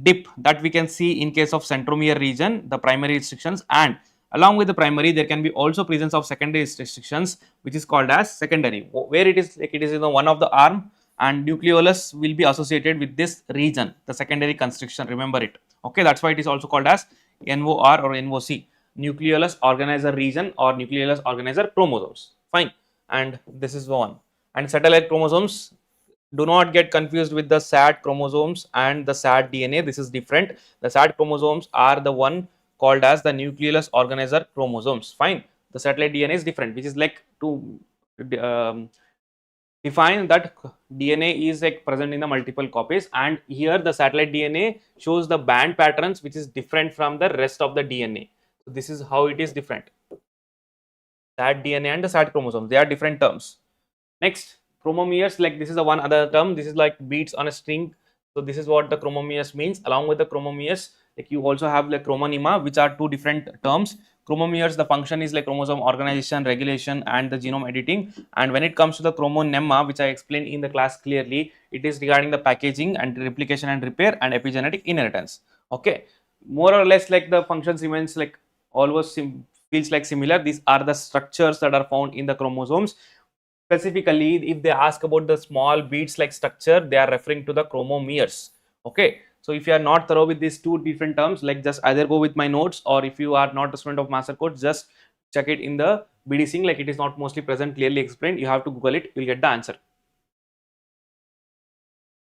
dip that we can see in case of centromere region, the primary restrictions, and along with the primary, there can be also presence of secondary restrictions, which is called as secondary, where it is like it is in the one of the arm, and nucleolus will be associated with this region, the secondary constriction. Remember it. Okay, that's why it is also called as NOR or NOC, nucleolus organizer region or nucleolus organizer chromosomes. Fine, and this is one. And satellite chromosomes, do not get confused with the SAT chromosomes and the SAT DNA. This is different. The SAT chromosomes are the one called as the nucleolus organizer chromosomes. Fine. The satellite DNA is different, which is like to define that DNA is like present in the multiple copies, and here the satellite DNA shows the band patterns, which is different from the rest of the DNA. So this is how it is different. SAT DNA and the SAT chromosomes, they are different terms. Next, chromomeres, like this is the one other term. This is like beads on a string. So this is what the chromomeres means. Along with the chromomeres, like you also have like chromonema, which are 2 different terms. Chromomeres, the function is like chromosome organization, regulation and the genome editing. And when it comes to the chromonema, which I explained in the class clearly, it is regarding the packaging and replication and repair and epigenetic inheritance. Okay, more or less like the functions remains like almost feels like similar. These are the structures that are found in the chromosomes. Specifically, if they ask about the small beads like structure, they are referring to the chromomeres. Okay, so if you are not thorough with these 2 different terms, like just either go with my notes, or if you are not a student of master codes, just check it in the BDC, like it is not mostly present, clearly explained. You have to Google it, you will get the answer.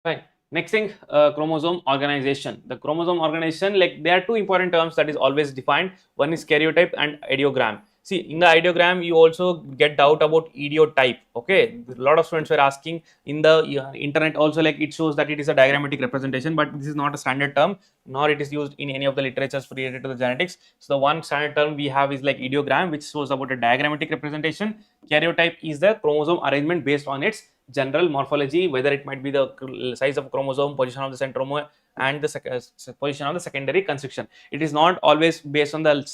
Fine. Next thing, chromosome organization. The chromosome organization, like there are 2 important terms that is always defined. One is karyotype and ideogram. See, in the ideogram, you also get doubt about idiotype. Okay, a lot of students were asking in the internet also, like it shows that it is a diagrammatic representation, but this is not a standard term, nor it is used in any of the literatures related to the genetics. So the one standard term we have is like ideogram, which shows about a diagrammatic representation. Karyotype is the chromosome arrangement based on its general morphology, whether it might be the size of chromosome, position of the centromere, and the position of the secondary construction. It is not always based on the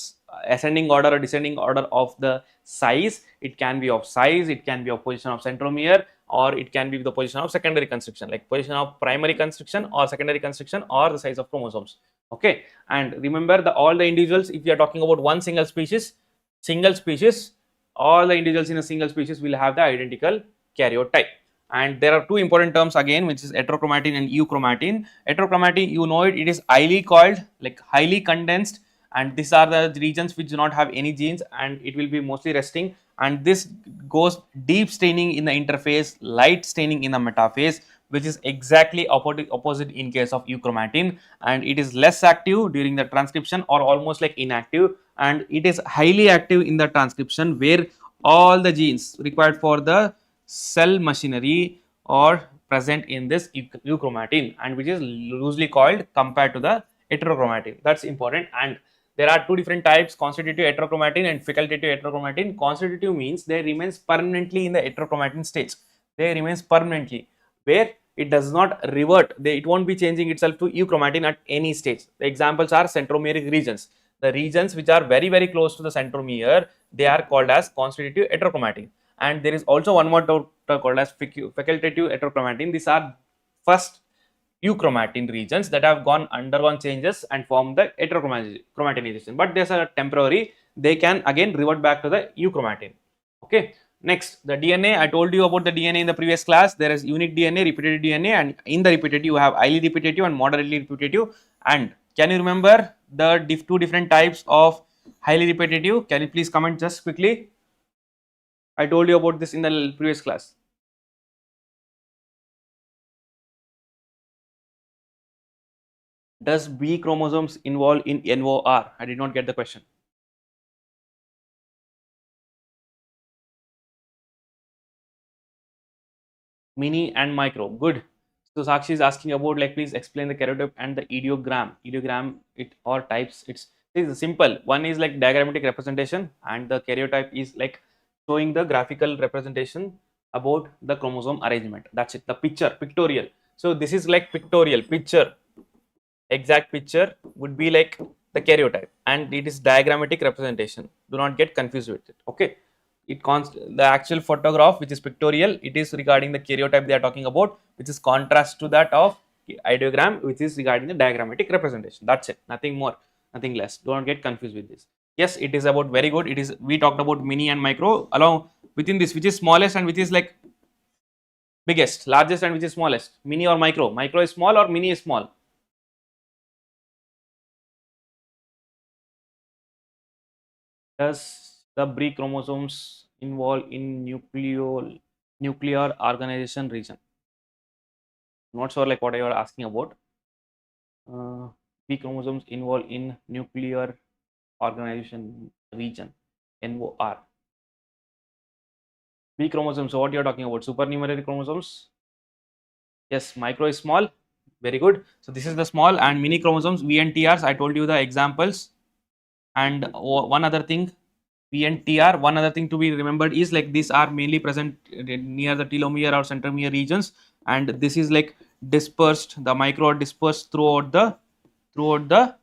ascending order or descending order of the size. It can be of size, it can be of position of centromere, or it can be the position of secondary construction, like position of primary construction or secondary construction, or the size of chromosomes. Okay, and remember, the all the individuals, if you are talking about one single species, all the individuals in a single species will have the identical karyotype. And there are two important terms again, which is heterochromatin and euchromatin. Heterochromatin, you know it, it is highly coiled, like highly condensed, and these are the regions which do not have any genes, and it will be mostly resting, and this goes deep staining in the interphase, light staining in the metaphase, which is exactly opposite in case of euchromatin, and it is less active during the transcription or almost like inactive, and it is highly active in the transcription, where all the genes required for the cell machinery are present in this euchromatin, and which is loosely called compared to the heterochromatin. That's important. And there are two different types, constitutive heterochromatin and facultative heterochromatin. Constitutive means they remains permanently in the heterochromatin stage. They remains permanently, where it does not revert, it won't be changing itself to euchromatin at any stage. The examples are centromeric regions. The regions which are very close to the centromere, they are called as constitutive heterochromatin. And there is also one more term called as facultative heterochromatin. These are first euchromatin regions that have undergone changes and form the heterochromatinization, but these are temporary. They can again revert back to the euchromatin. Okay. Next, the DNA. I told you about the DNA in the previous class. There is unique DNA, repetitive DNA, and in the repetitive you have highly repetitive and moderately repetitive. And can you remember the two different types of highly repetitive? Can you please comment just quickly? I told you about this in the previous class. Does B chromosomes involve in NOR? I did not get the question. Mini and micro. Good. So Sakshi is asking about, like, please explain the karyotype and the ideogram. Ideogram, it or types. It is simple. One is like diagrammatic representation, and the karyotype is like showing the graphical representation about the chromosome arrangement. That's it. The picture, pictorial. So this is like pictorial picture. Exact picture would be like the karyotype, and it is diagrammatic representation. Do not get confused with it. Okay. The actual photograph, which is pictorial, it is regarding the karyotype they are talking about, which is contrast to that of ideogram, which is regarding the diagrammatic representation. That's it. Nothing more, nothing less. Do not get confused with this. Yes, it is about very good. It is, we talked about mini and micro along within this, which is smallest and which is like biggest, largest and which is smallest. Mini or micro? Micro is small or mini is small? Does the B chromosomes involve in nuclear organization region? Not sure like what you are asking about. B chromosomes involved in nuclear organization region, NOR. B chromosomes. So what you are talking about? Supernumerary chromosomes. Yes, micro is small. Very good. So this is the small and mini chromosomes, VNTRs. I told you the examples. And one other thing, VNTR, one other thing to be remembered is like these are mainly present near the telomere or centromere regions, and this is like dispersed, the micro are dispersed throughout the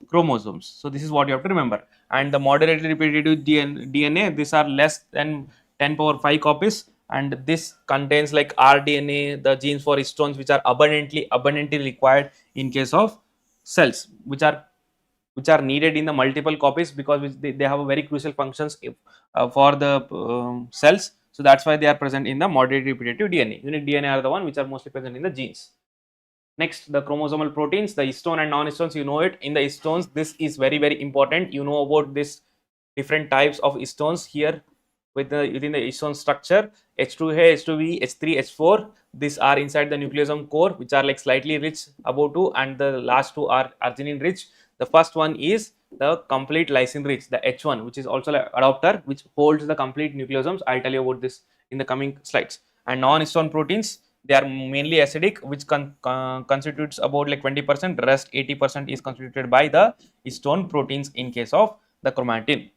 chromosomes. So this is what you have to remember. And the moderately repetitive DNA, these are less than 10 power 5 copies, and this contains like rDNA, the genes for histones, which are abundantly required in case of cells, which are needed in the multiple copies, because they have a very crucial functions for the cells. So that's why they are present in the moderately repetitive DNA. Unique DNA are the one which are mostly present in the genes. Next, the chromosomal proteins, the histone and non-histones, you know it. In the histones, this is very important. You know about this different types of histones here within the histone structure. H2A, H2B, H3, H4. These are inside the nucleosome core, which are like slightly rich above 2, and the last two are arginine rich. The first one is the complete lysine rich, the H1, which is also like adapter, which holds the complete nucleosomes. I'll tell you about this in the coming slides. And non-histone proteins, they are mainly acidic, which constitutes about like 20%. Rest 80% is constituted by the histone proteins in case of the chromatin.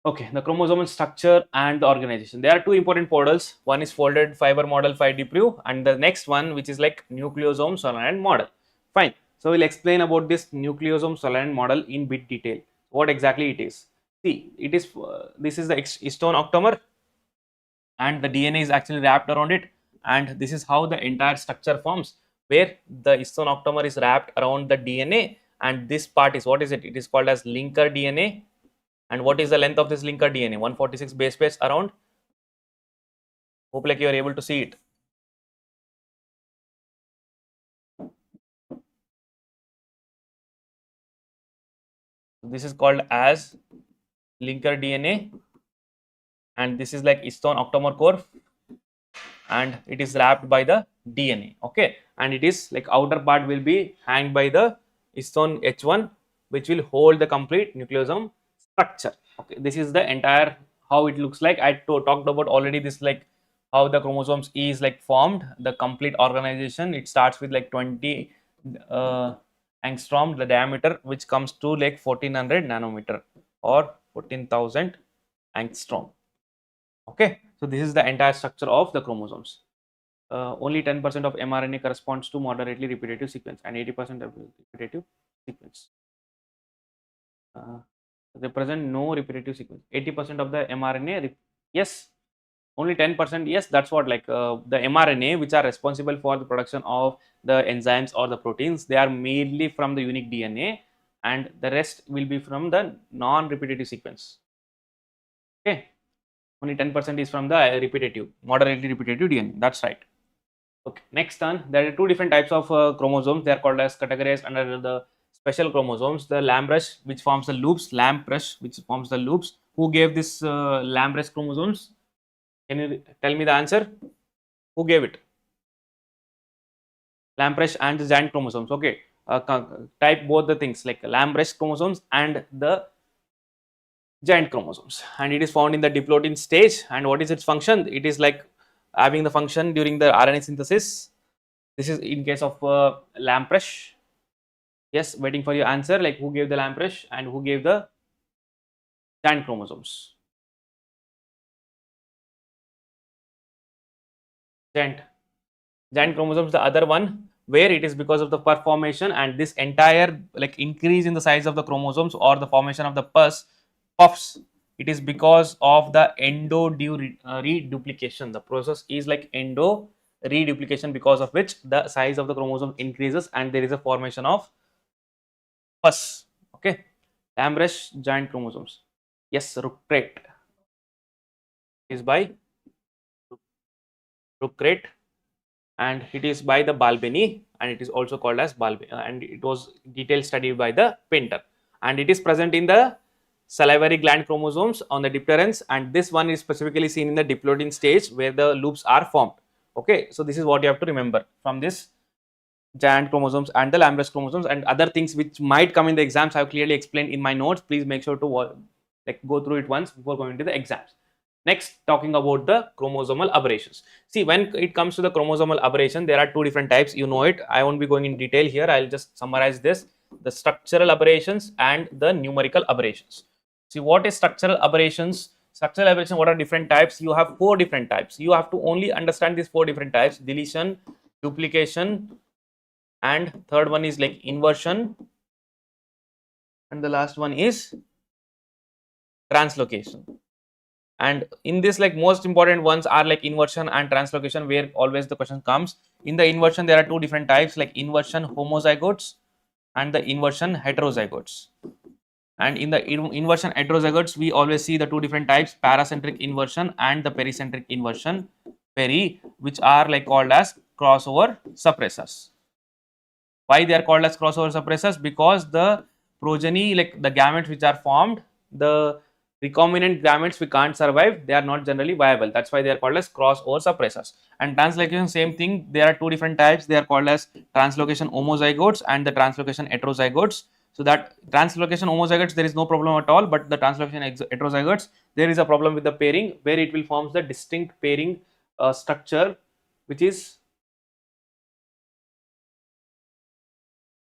Okay, the chromosomal structure and the organization. There are two important models. One is folded fiber model 5D proof, and the next one, which is like nucleosome solenoid model. Fine. So we'll explain about this nucleosome solenoid model in bit detail. What exactly it is? See, it is this is the histone octamer, and the DNA is actually wrapped around it, and this is how the entire structure forms, where the histone octamer is wrapped around the DNA, and this part is, what is it? It is called as linker DNA. And what is the length of this linker DNA? 146 base pairs around. Hope like you are able to see it. This is called as linker DNA, and this is like histone octamer core, and it is wrapped by the DNA. Okay, and it is like outer part will be hanged by the histone H1, which will hold the complete nucleosome structure. Okay, this is the entire how it looks like. I talked about already this, like how the chromosomes is like formed, the complete organization. It starts with like 20 angstrom, the diameter, which comes to like 1400 nanometer or 14,000 angstrom. Okay, so this is the entire structure of the chromosomes. Only 10% of mRNA corresponds to moderately repetitive sequence, and 80% of repetitive sequence. Represent no repetitive sequence. 80% of the mRNA, yes, only 10%. Yes, that's what, like the mRNA, which are responsible for the production of the enzymes or the proteins, they are mainly from the unique DNA, and the rest will be from the non-repetitive sequence. Okay, only 10% is from the repetitive, moderately repetitive DNA. That's right. Okay, next one, there are two different types of chromosomes. They are called as categorized under the special chromosomes. The Lamb-Rush, which forms the loops, Lamb-Rush, which forms the loops. Who gave this Lamb-Rush chromosomes? Can you tell me the answer? Who gave it? Lamb-Rush and the giant chromosomes. Okay, type both the things, like Lamb-Rush chromosomes and the giant chromosomes, and it is found in the diploid stage. And what is its function? It is like having the function during the RNA synthesis. This is in case of Lamprecht. Yes, waiting for your answer. Like who gave the Lamprecht and who gave the giant chromosomes? Giant, giant chromosomes, the other one, where it is because of the pus formation, and this entire like increase in the size of the chromosomes or the formation of the puffs. It is because of the endo reduplication. The process is like endo reduplication, because of which the size of the chromosome increases and there is a formation of pus. Okay, Lamprecht giant chromosomes. Yes, Ruckrate is by Ruckrate, and it is by the Balbini, and it is also called as Balbini, and it was detailed study by the Painter, and it is present in the salivary gland chromosomes on the dipterans, and this one is specifically seen in the diploid stage where the loops are formed. Okay, so this is what you have to remember from this giant chromosomes and the Lamprecht chromosomes, and other things which might come in the exams. I have clearly explained in my notes. Please make sure to like go through it once before going to the exams. Next, talking about the chromosomal aberrations. See, when it comes to the chromosomal aberration, there are two different types. You know it. I won't be going in detail here. I'll just summarize this: the structural aberrations and the numerical aberrations. See, what is structural aberrations? Structural aberration, what are different types? You have four different types. You have to only understand these four different types: deletion, duplication, and third one is like inversion, and the last one is translocation. And in this, like most important ones are like inversion and translocation, where always the question comes. In the inversion, there are two different types, like inversion homozygotes and the inversion heterozygotes. And in the inversion heterozygotes, we always see the two different types: paracentric inversion and the pericentric inversion, which are like called as crossover suppressors. Why they are called as crossover suppressors? Because the progeny, like the gametes which are formed, the recombinant gametes, we can't survive, they are not generally viable. That's why they are called as crossover suppressors. And translocation, same thing. There are two different types. They are called as translocation homozygotes and the translocation heterozygotes. So that translocation homozygotes, there is no problem at all, but the translocation heterozygotes, there is a problem with the pairing, where it will form the distinct pairing structure, which is,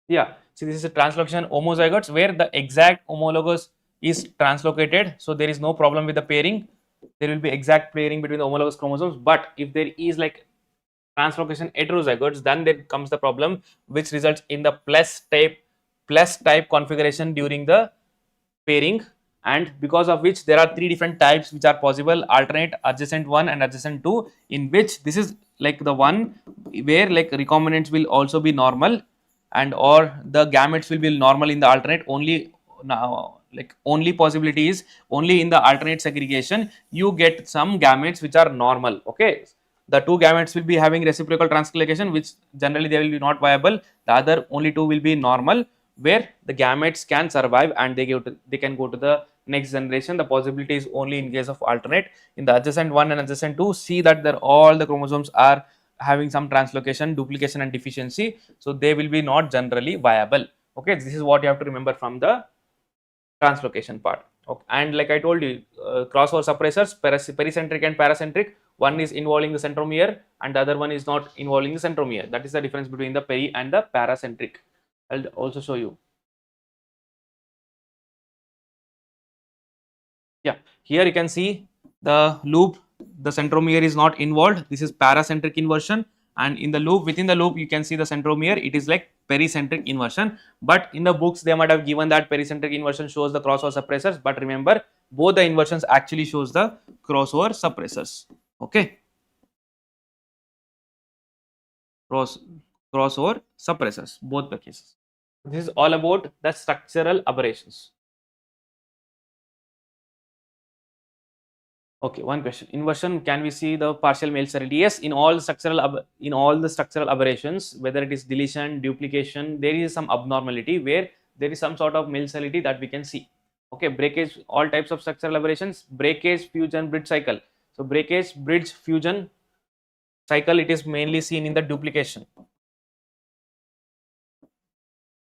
yeah, see, this is a translocation homozygotes, where the exact homologous is translocated, so there is no problem with the pairing. There will be exact pairing between the homologous chromosomes. But if there is like translocation heterozygotes, then there comes the problem which results in the plus type configuration during the pairing, and because of which there are three different types which are possible: alternate, adjacent one and adjacent two, in which this is like the one where like recombinants will also be normal, and or the gametes will be normal in the alternate. Only now, like only possibility is only in the alternate segregation you get some gametes which are normal. Okay, the two gametes will be having reciprocal translocation, which generally they will be not viable. The other only two will be normal, where the gametes can survive and they can go to the next generation. The possibility is only in case of alternate. In the adjacent one and adjacent two, see that all the chromosomes are having some translocation, duplication and deficiency, so they will be not generally viable. Okay, this is what you have to remember from the translocation part. Okay. And like I told you, crossover suppressors, pericentric and paracentric, one is involving the centromere and the other one is not involving the centromere. That is the difference between the peri and the paracentric. I'll also show you. Yeah, here you can see the loop, the centromere is not involved. This is paracentric inversion, and in the loop, within the loop, you can see the centromere, it is like pericentric inversion. But in the books, they might have given that pericentric inversion shows the crossover suppressors, but remember, both the inversions actually shows the crossover suppressors. Okay, cross crossover suppressors, both the cases. This is all about the structural aberrations. Okay, one question. Inversion, can we see the partial male sterility? Yes, in all the structural aberrations, whether it is deletion, duplication, there is some abnormality where there is some sort of male sterility that we can see. Okay, breakage, all types of structural aberrations, breakage, fusion, bridge cycle. So breakage, bridge, fusion cycle, it is mainly seen in the duplication.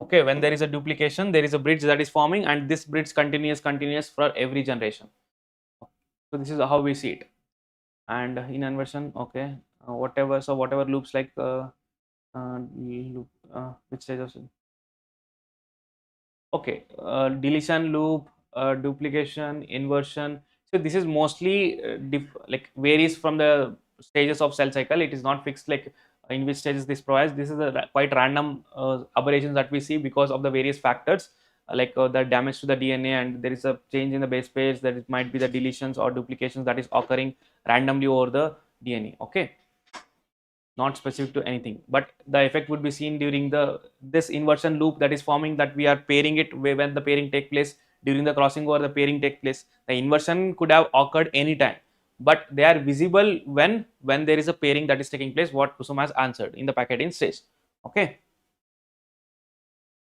Okay, when there is a duplication, there is a bridge that is forming, and this bridge continuous for every generation. So this is how we see it. And in inversion, okay, whatever loops like loop, which stage of, okay, deletion loop, duplication, inversion. So this is mostly like varies from the stages of cell cycle. It is not fixed like in which stages this provides. This is a quite random aberrations that we see because of the various factors, like the damage to the DNA, and there is a change in the base pairs, that it might be the deletions or duplications that is occurring randomly over the DNA. Okay, not specific to anything, but the effect would be seen during the this inversion loop that is forming, that we are pairing it when the pairing take place. During the crossing over, the pairing take place. The inversion could have occurred anytime, but they are visible when there is a pairing that is taking place, what Kusum has answered in the packaging stage. Okay,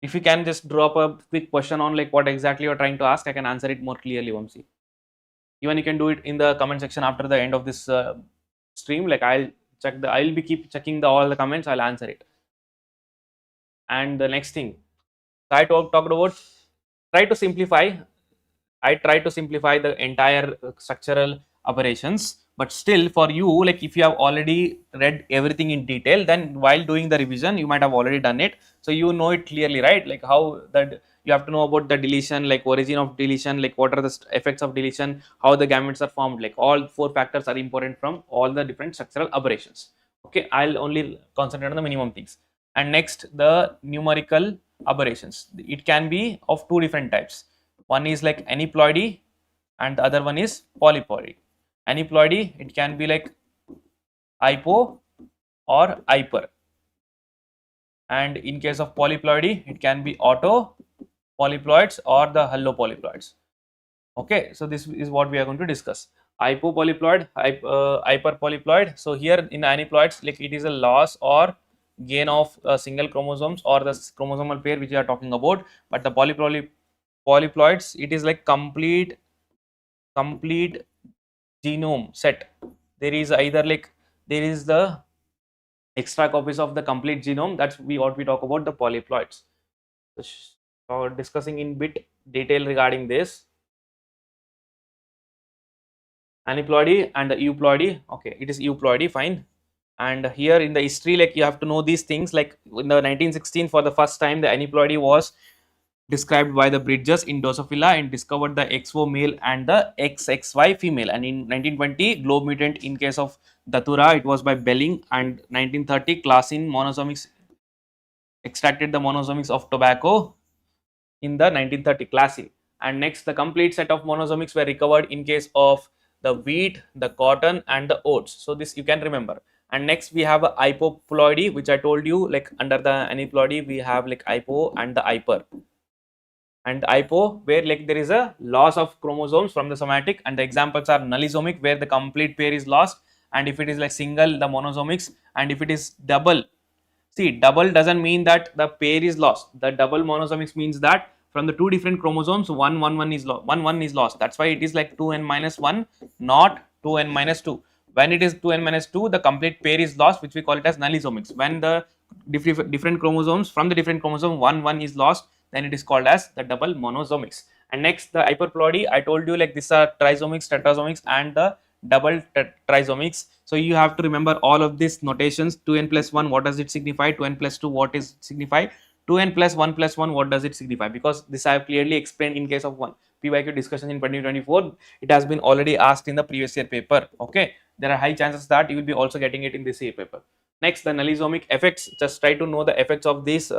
if you can just drop a quick question on like what exactly you're trying to ask, I can answer it more clearly, Vamsi. Even you can do it in the comment section after the end of this stream. Like I'll be keep checking all the comments, I'll answer it. And the next thing I talked about, try to simplify. I try to simplify the entire structural aberrations, but still for you, like if you have already read everything in detail, then while doing the revision, you might have already done it. So you know it clearly, right? Like how that you have to know about the deletion, like origin of deletion, like what are the effects of deletion, how the gametes are formed, like all four factors are important from all the different structural aberrations. Okay, I'll only concentrate on the minimum things. And next, the numerical aberrations. It can be of two different types. One is like aneuploidy and the other one is polyploidy. Aneuploidy, it can be like hypo or hyper, and in case of polyploidy, it can be auto polyploids or the hallopolyploids. Okay, so this is what we are going to discuss. Hypopolyploid, hyperpolyploid. So here in aneuploids, like it is a loss or gain of single chromosomes or the chromosomal pair which we are talking about. But the polyploids, it is like complete genome set. There is either like there is the extra copies of the complete genome. That's what we talk about the polyploids. So discussing in bit detail regarding this aneuploidy and the euploidy. Okay, it is euploidy, fine. And here in the history, like you have to know these things. Like in the 1916, for the first time, the aneuploidy was described by the Bridges in Drosophila and discovered the XO male and the XXY female. And in 1920, globe mutant in case of Datura, it was by Belling, and 1930, Claassen monosomics extracted the monosomics of tobacco in the 1930 Claassen. And next, the complete set of monosomics were recovered in case of the wheat, the cotton, and the oats. So this you can remember. And next we have a hypoploidy, which I told you, like under the aneuploidy we have like hypo and the hyper. And hypo, where like there is a loss of chromosomes from the somatic, and the examples are nullisomic, where the complete pair is lost, and if it is like single, the monosomics, and if it is double, see, double doesn't mean that the pair is lost. The double monosomics means that from the two different chromosomes, one is lost. One is lost. That's why it is like 2n minus 1, not 2n minus 2. When it is 2n minus 2, the complete pair is lost, which we call it as nullisomics. When the different chromosomes, from the different chromosome, one is lost, then it is called as the double monosomics. And next, the hyperploidy, I told you like these are trisomics, tetrasomics, and the double trisomics. So you have to remember all of these notations. 2n plus 1, what does it signify? 2n plus 2, what is signify? 2n plus 1 plus 1, what does it signify? Because this I have clearly explained in case of one PYQ discussion in 2024. It has been already asked in the previous year paper. Okay, there are high chances that you will be also getting it in this year paper. Next, the nullisomic effects. Just try to know the effects of these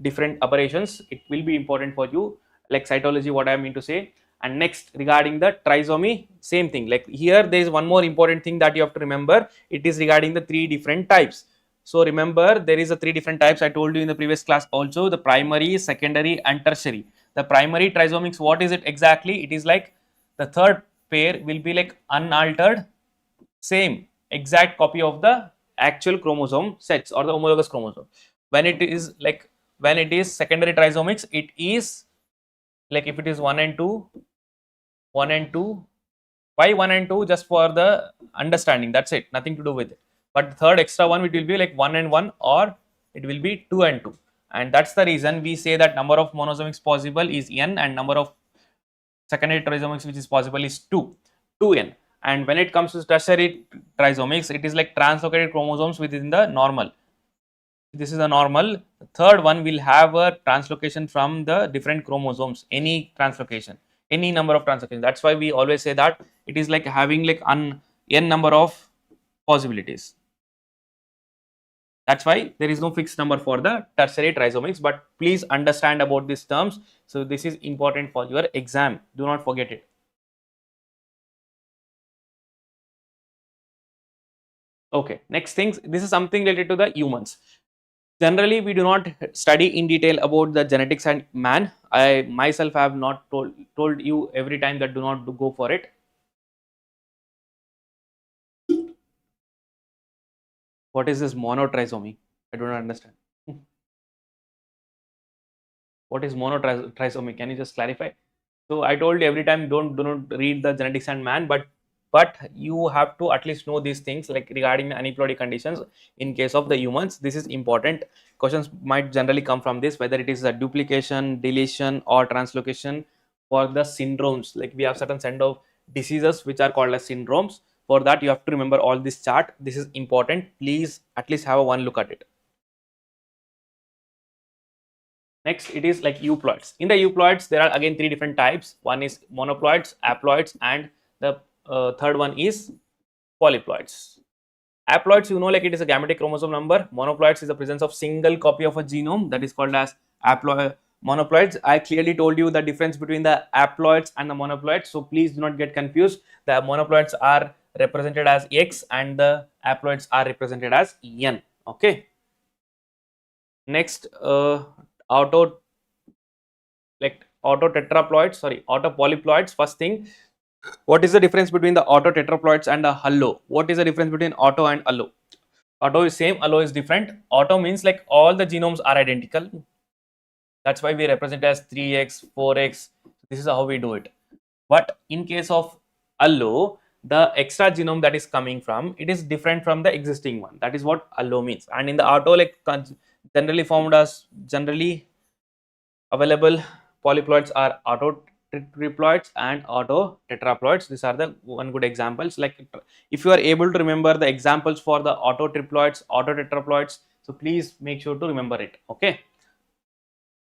different aberrations. It will be important for you, like cytology, what I mean to say. And next, regarding the trisomy, same thing. Like here, there is one more important thing that you have to remember. It is regarding the three different types. So remember, there is a three different types. I told you in the previous class also, the primary, secondary, and tertiary. The primary trisomics, what is it exactly? It is like the third pair will be like unaltered, same exact copy of the actual chromosome sets or the homologous chromosome. When it is like, when it is secondary trisomics, it is like if it is 1 and 2, 1 and 2, why 1 and 2? Just for the understanding, that's it, nothing to do with it. But the third extra one, it will be like 1 and 1, or it will be 2 and 2, and that's the reason we say that number of monosomics possible is n, and number of secondary trisomics which is possible is 2n. And when it comes to tertiary trisomics, it is like translocated chromosomes within the normal. This is a normal. The third one will have a translocation from the different chromosomes, any translocation, any number of translocations. That's why we always say that it is like having like n number of possibilities. That's why there is no fixed number for the tertiary trisomics, but please understand about these terms. So this is important for your exam. Do not forget it. Okay, next things, this is something related to the humans. Generally, we do not study in detail about the genetics and man. I myself have not told you every time that do not go for it. What is this monotrisomy? I do not understand. What is monotrisomy? Can you just clarify? So I told you every time do not read the genetics and man, but you have to at least know these things like regarding the aneuploidy conditions in case of the humans. This is important. Questions might generally come from this, whether it is a duplication, deletion, or translocation for the syndromes. Like we have certain set of diseases which are called as syndromes. For that, you have to remember all this chart. This is important. Please at least have a one look at it. Next, it is like euploids. In the euploids, there are again three different types. One is monoploids, haploids, and the third one is polyploids. Haploids, you know, like it is a gametic chromosome number. Monoploids is the presence of single copy of a genome, that is called as monoploids. I clearly told you the difference between the haploids and the monoploids. So please do not get confused. The monoploids are represented as X and the haploids are represented as N. Okay. Next, auto polyploids. First thing, what is the difference between the auto tetraploids and a allo? What is the difference between auto and allo? Auto is same, allo is different. Auto means like all the genomes are identical. That's why we represent as 3x, 4x. This is how we do it. But in case of allo, the extra genome that is coming from, it is different from the existing one. That is what allo means. And in the auto, like generally formed as generally available polyploids are auto triploids and auto tetraploids. These are the one good examples. Like if you are able to remember the examples for the auto triploids, auto tetraploids, so please make sure to remember it. Okay.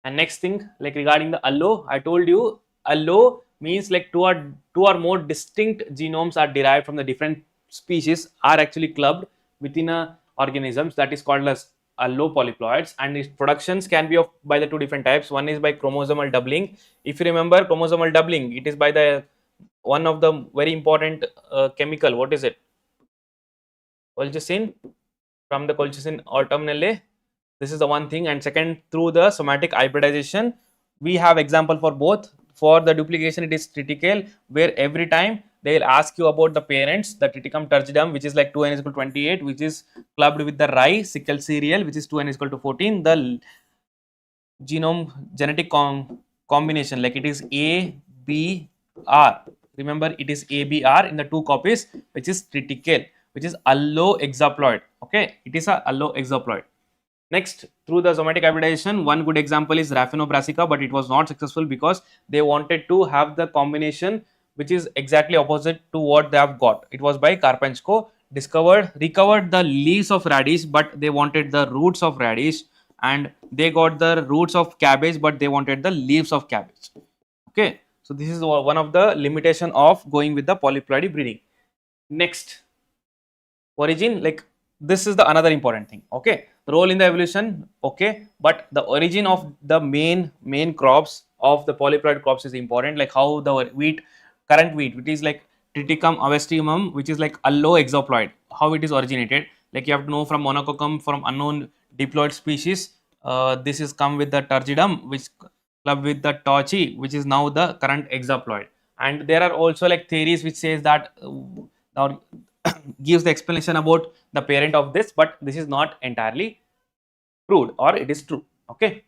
And next thing, like regarding the allo, I told you allo means like two or more distinct genomes are derived from the different species are actually clubbed within a organisms, that is called as allo polyploids, and its productions can be of by the two different types. One is by chromosomal doubling. If you remember chromosomal doubling, it is by the one of the very important chemical. What is it? Colchicine, from the colchicine autumnale. This is the one thing. And second, through the somatic hybridization, we have example for both. For the duplication, it is critical, where every time they will ask you about the parents, the triticum turgidum, which is like 2n is equal to 28, which is clubbed with the rye sickle cereal, which is 2n is equal to 14. The genome genetic combination, like it is ABR. Remember, it is ABR in the two copies, which is critical, which is allohexaploid. Okay, it is a allohexaploid. Next, through the somatic hybridization, one good example is Raphinobrassica, but it was not successful because they wanted to have the combination which is exactly opposite to what they have got. It was by Karpenchko, recovered the leaves of radish, but they wanted the roots of radish, and they got the roots of cabbage, but they wanted the leaves of cabbage. Okay, so this is one of the limitation of going with the polyploidy breeding. Next, origin, like this is the another important thing. Okay, role in the evolution, okay, but the origin of the main crops of the polyploid crops is important, like how the current wheat, which is like triticum avestimum, which is like allohexaploid, how it is originated. Like you have to know from monococcum, from unknown diploid species. This is come with the turgidum, which club with the torchy, which is now the current hexaploid. And there are also like theories which says that now gives the explanation about the parent of this, but this is not entirely proved or it is true. Okay,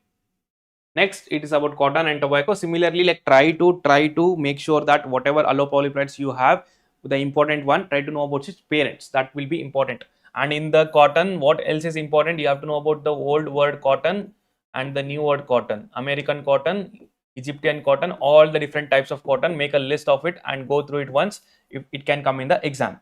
next it is about cotton and tobacco. Similarly, like try to make sure that whatever allopolyploids you have, the important one, try to know about its parents. That will be important. And in the cotton, what else is important? You have to know about the old word cotton and the new word cotton, American cotton, Egyptian cotton, all the different types of cotton. Make a list of it and go through it once, if it can come in the exam.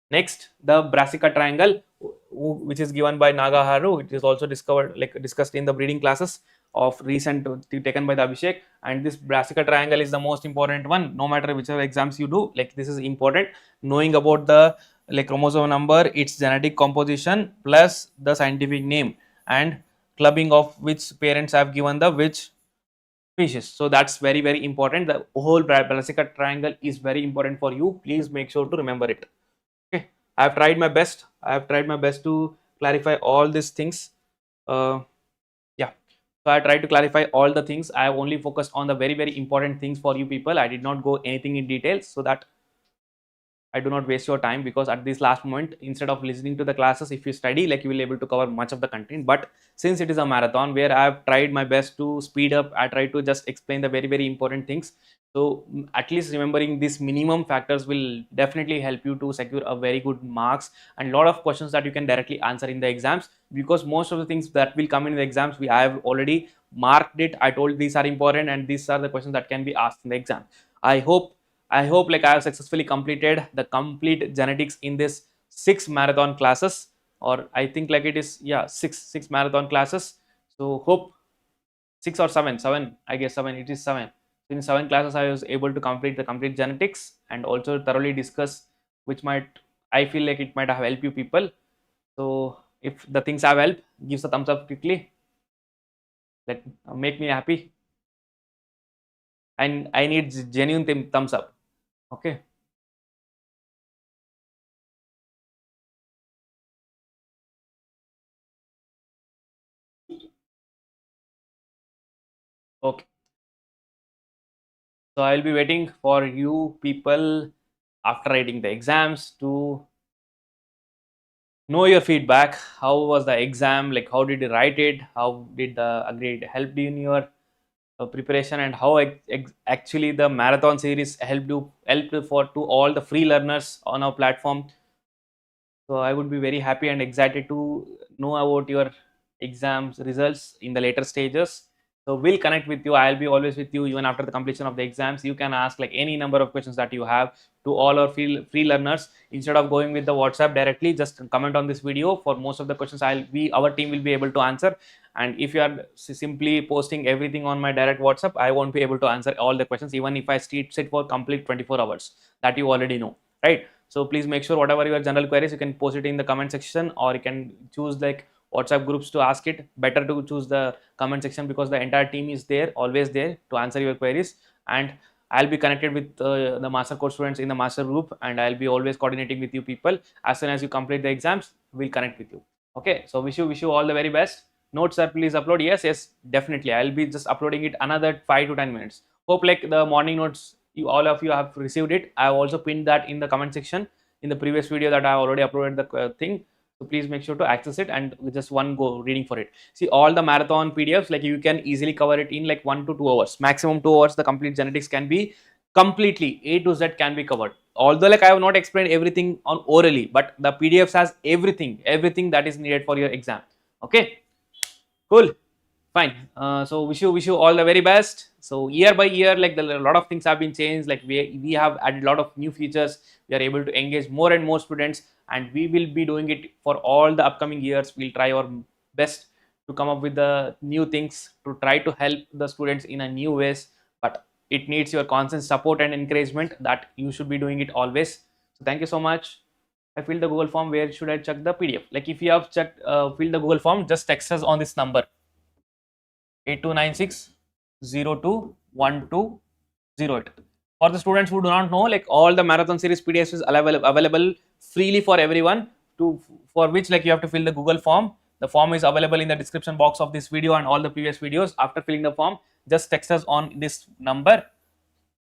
Next, the Brassica triangle, which is given by Nagaharu. It is also discovered, like discussed in the breeding classes of recent taken by the Abhishek. And this Brassica triangle is the most important one. No matter whichever exams you do, like this is important. Knowing about the like chromosome number, its genetic composition, plus the scientific name, and clubbing of which parents have given the which species. So that's very important. The whole Brassica triangle is very important for you. Please make sure to remember it. Okay, I have tried my best. I have tried my best to clarify all these things. Yeah, so I tried to clarify all the things. I have only focused on the very important things for you people. I did not go anything in detail so that I do not waste your time, because at this last moment, instead of listening to the classes, if you study, like you will be able to cover much of the content. But since it is a marathon where I have tried my best to speed up, I try to just explain the very important things. So at least remembering these minimum factors will definitely help you to secure a very good marks and lot of questions that you can directly answer in the exams, because most of the things that will come in the exams, I have already marked it. I told these are important and these are the questions that can be asked in the exam. I hope like I have successfully completed the complete genetics in this 6 marathon classes, or I think like it is, yeah, six marathon classes. So hope 6 or 7, I guess 7. It is 7. In 7 classes, I was able to complete the complete genetics and also thoroughly discuss, which might, I feel like it might have helped you people. So if the things have helped, give a thumbs up quickly. Let make me happy, and I need genuine thumbs up. Okay. Okay. So I'll be waiting for you people after writing the exams to know your feedback. How was the exam? Like, how did you write it? How did the AgriAddict help you in your preparation, and how actually the marathon series helped for to all the free learners on our platform. So I would be very happy and excited to know about your exams results in the later stages. So we'll connect with you. I'll be always with you even after the completion of the exams. You can ask like any number of questions that you have to all our free learners. Instead of going with the WhatsApp directly, just comment on this video. For most of the questions, our team will be able to answer. And if you are simply posting everything on my direct WhatsApp, I won't be able to answer all the questions, even if I sit for complete 24 hours. That you already know, right? So please make sure whatever your general queries, you can post it in the comment section, or you can choose like WhatsApp groups to ask it. Better to choose the comment section, because the entire team is there, always there to answer your queries. And I'll be connected with the master course students in the master group, and I'll be always coordinating with you people. As soon as you complete the exams, we'll connect with you. Okay, so wish you all the very best. Notes are please upload. Yes, definitely. I'll be just uploading it another 5 to 10 minutes. Hope like the morning notes, all of you have received it. I have also pinned that in the comment section in the previous video that I already uploaded the thing. So please make sure to access it and just one go reading for it. See, all the marathon PDFs, like you can easily cover it in like 1 to 2 hours, maximum 2 hours. The complete genetics can be completely A to Z can be covered. Although like I have not explained everything on orally, but the PDFs has everything that is needed for your exam. Okay, cool. Fine. So wish you all the very best. So year by year, like a lot of things have been changed. Like we have added a lot of new features. We are able to engage more and more students, and we will be doing it for all the upcoming years. We'll try our best to come up with the new things to try to help the students in a new ways. But it needs your constant support and encouragement that you should be doing it always. So thank you so much. I filled the Google form. Where should I check the PDF? Like if you have checked, filled the Google form, just text us on this number 8296021208. For the students who do not know, like all the marathon series PDFs is available freely for everyone, for which like you have to fill the Google form. The form is available in the description box of this video and all the previous videos. After filling the form, just text us on this number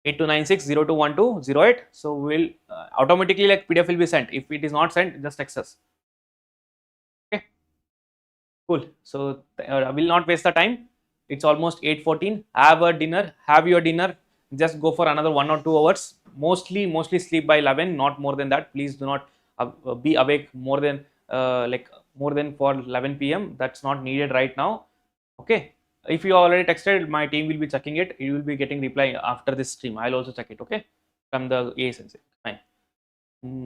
8296021208. So we'll automatically like PDF will be sent. If it is not sent, just text us. Okay, cool. So I will not waste the time. It's almost 8:14. Have a dinner. Have your dinner. Just go for another 1 or 2 hours. Mostly sleep by 11, not more than that. Please do not be awake more than more than for 11 p.m. That's not needed right now. Okay. If you already texted, my team will be checking it. You will be getting reply after this stream. I'll also check it. Okay, from the ASNC. Fine.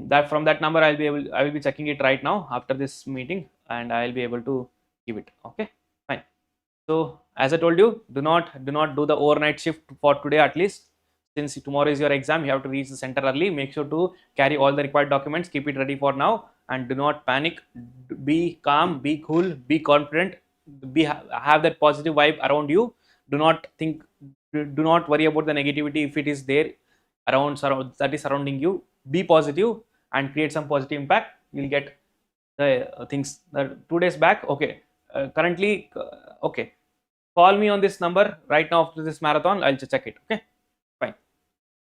That from that number, I will be checking it right now after this meeting, and I'll be able to give it. Okay, fine. So as I told you, do not do the overnight shift for today at least. Since tomorrow is your exam, you have to reach the center early. Make sure to carry all the required documents. Keep it ready for now, and do not panic. Be calm, be cool, be confident. Have that positive vibe around you. Do not worry about the negativity if it is there that is surrounding you. Be positive and create some positive impact. You'll get the things. 2 days back, okay. Currently, okay. Call me on this number right now after this marathon. I'll just check it. Okay, fine.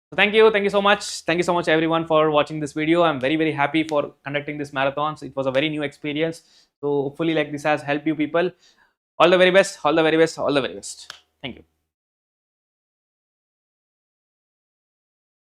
So thank you so much. Thank you so much everyone for watching this video. I'm very happy for conducting this marathons. It was a very new experience. So hopefully like this has helped you people. All the very best. All the very best. All the very best. Thank you.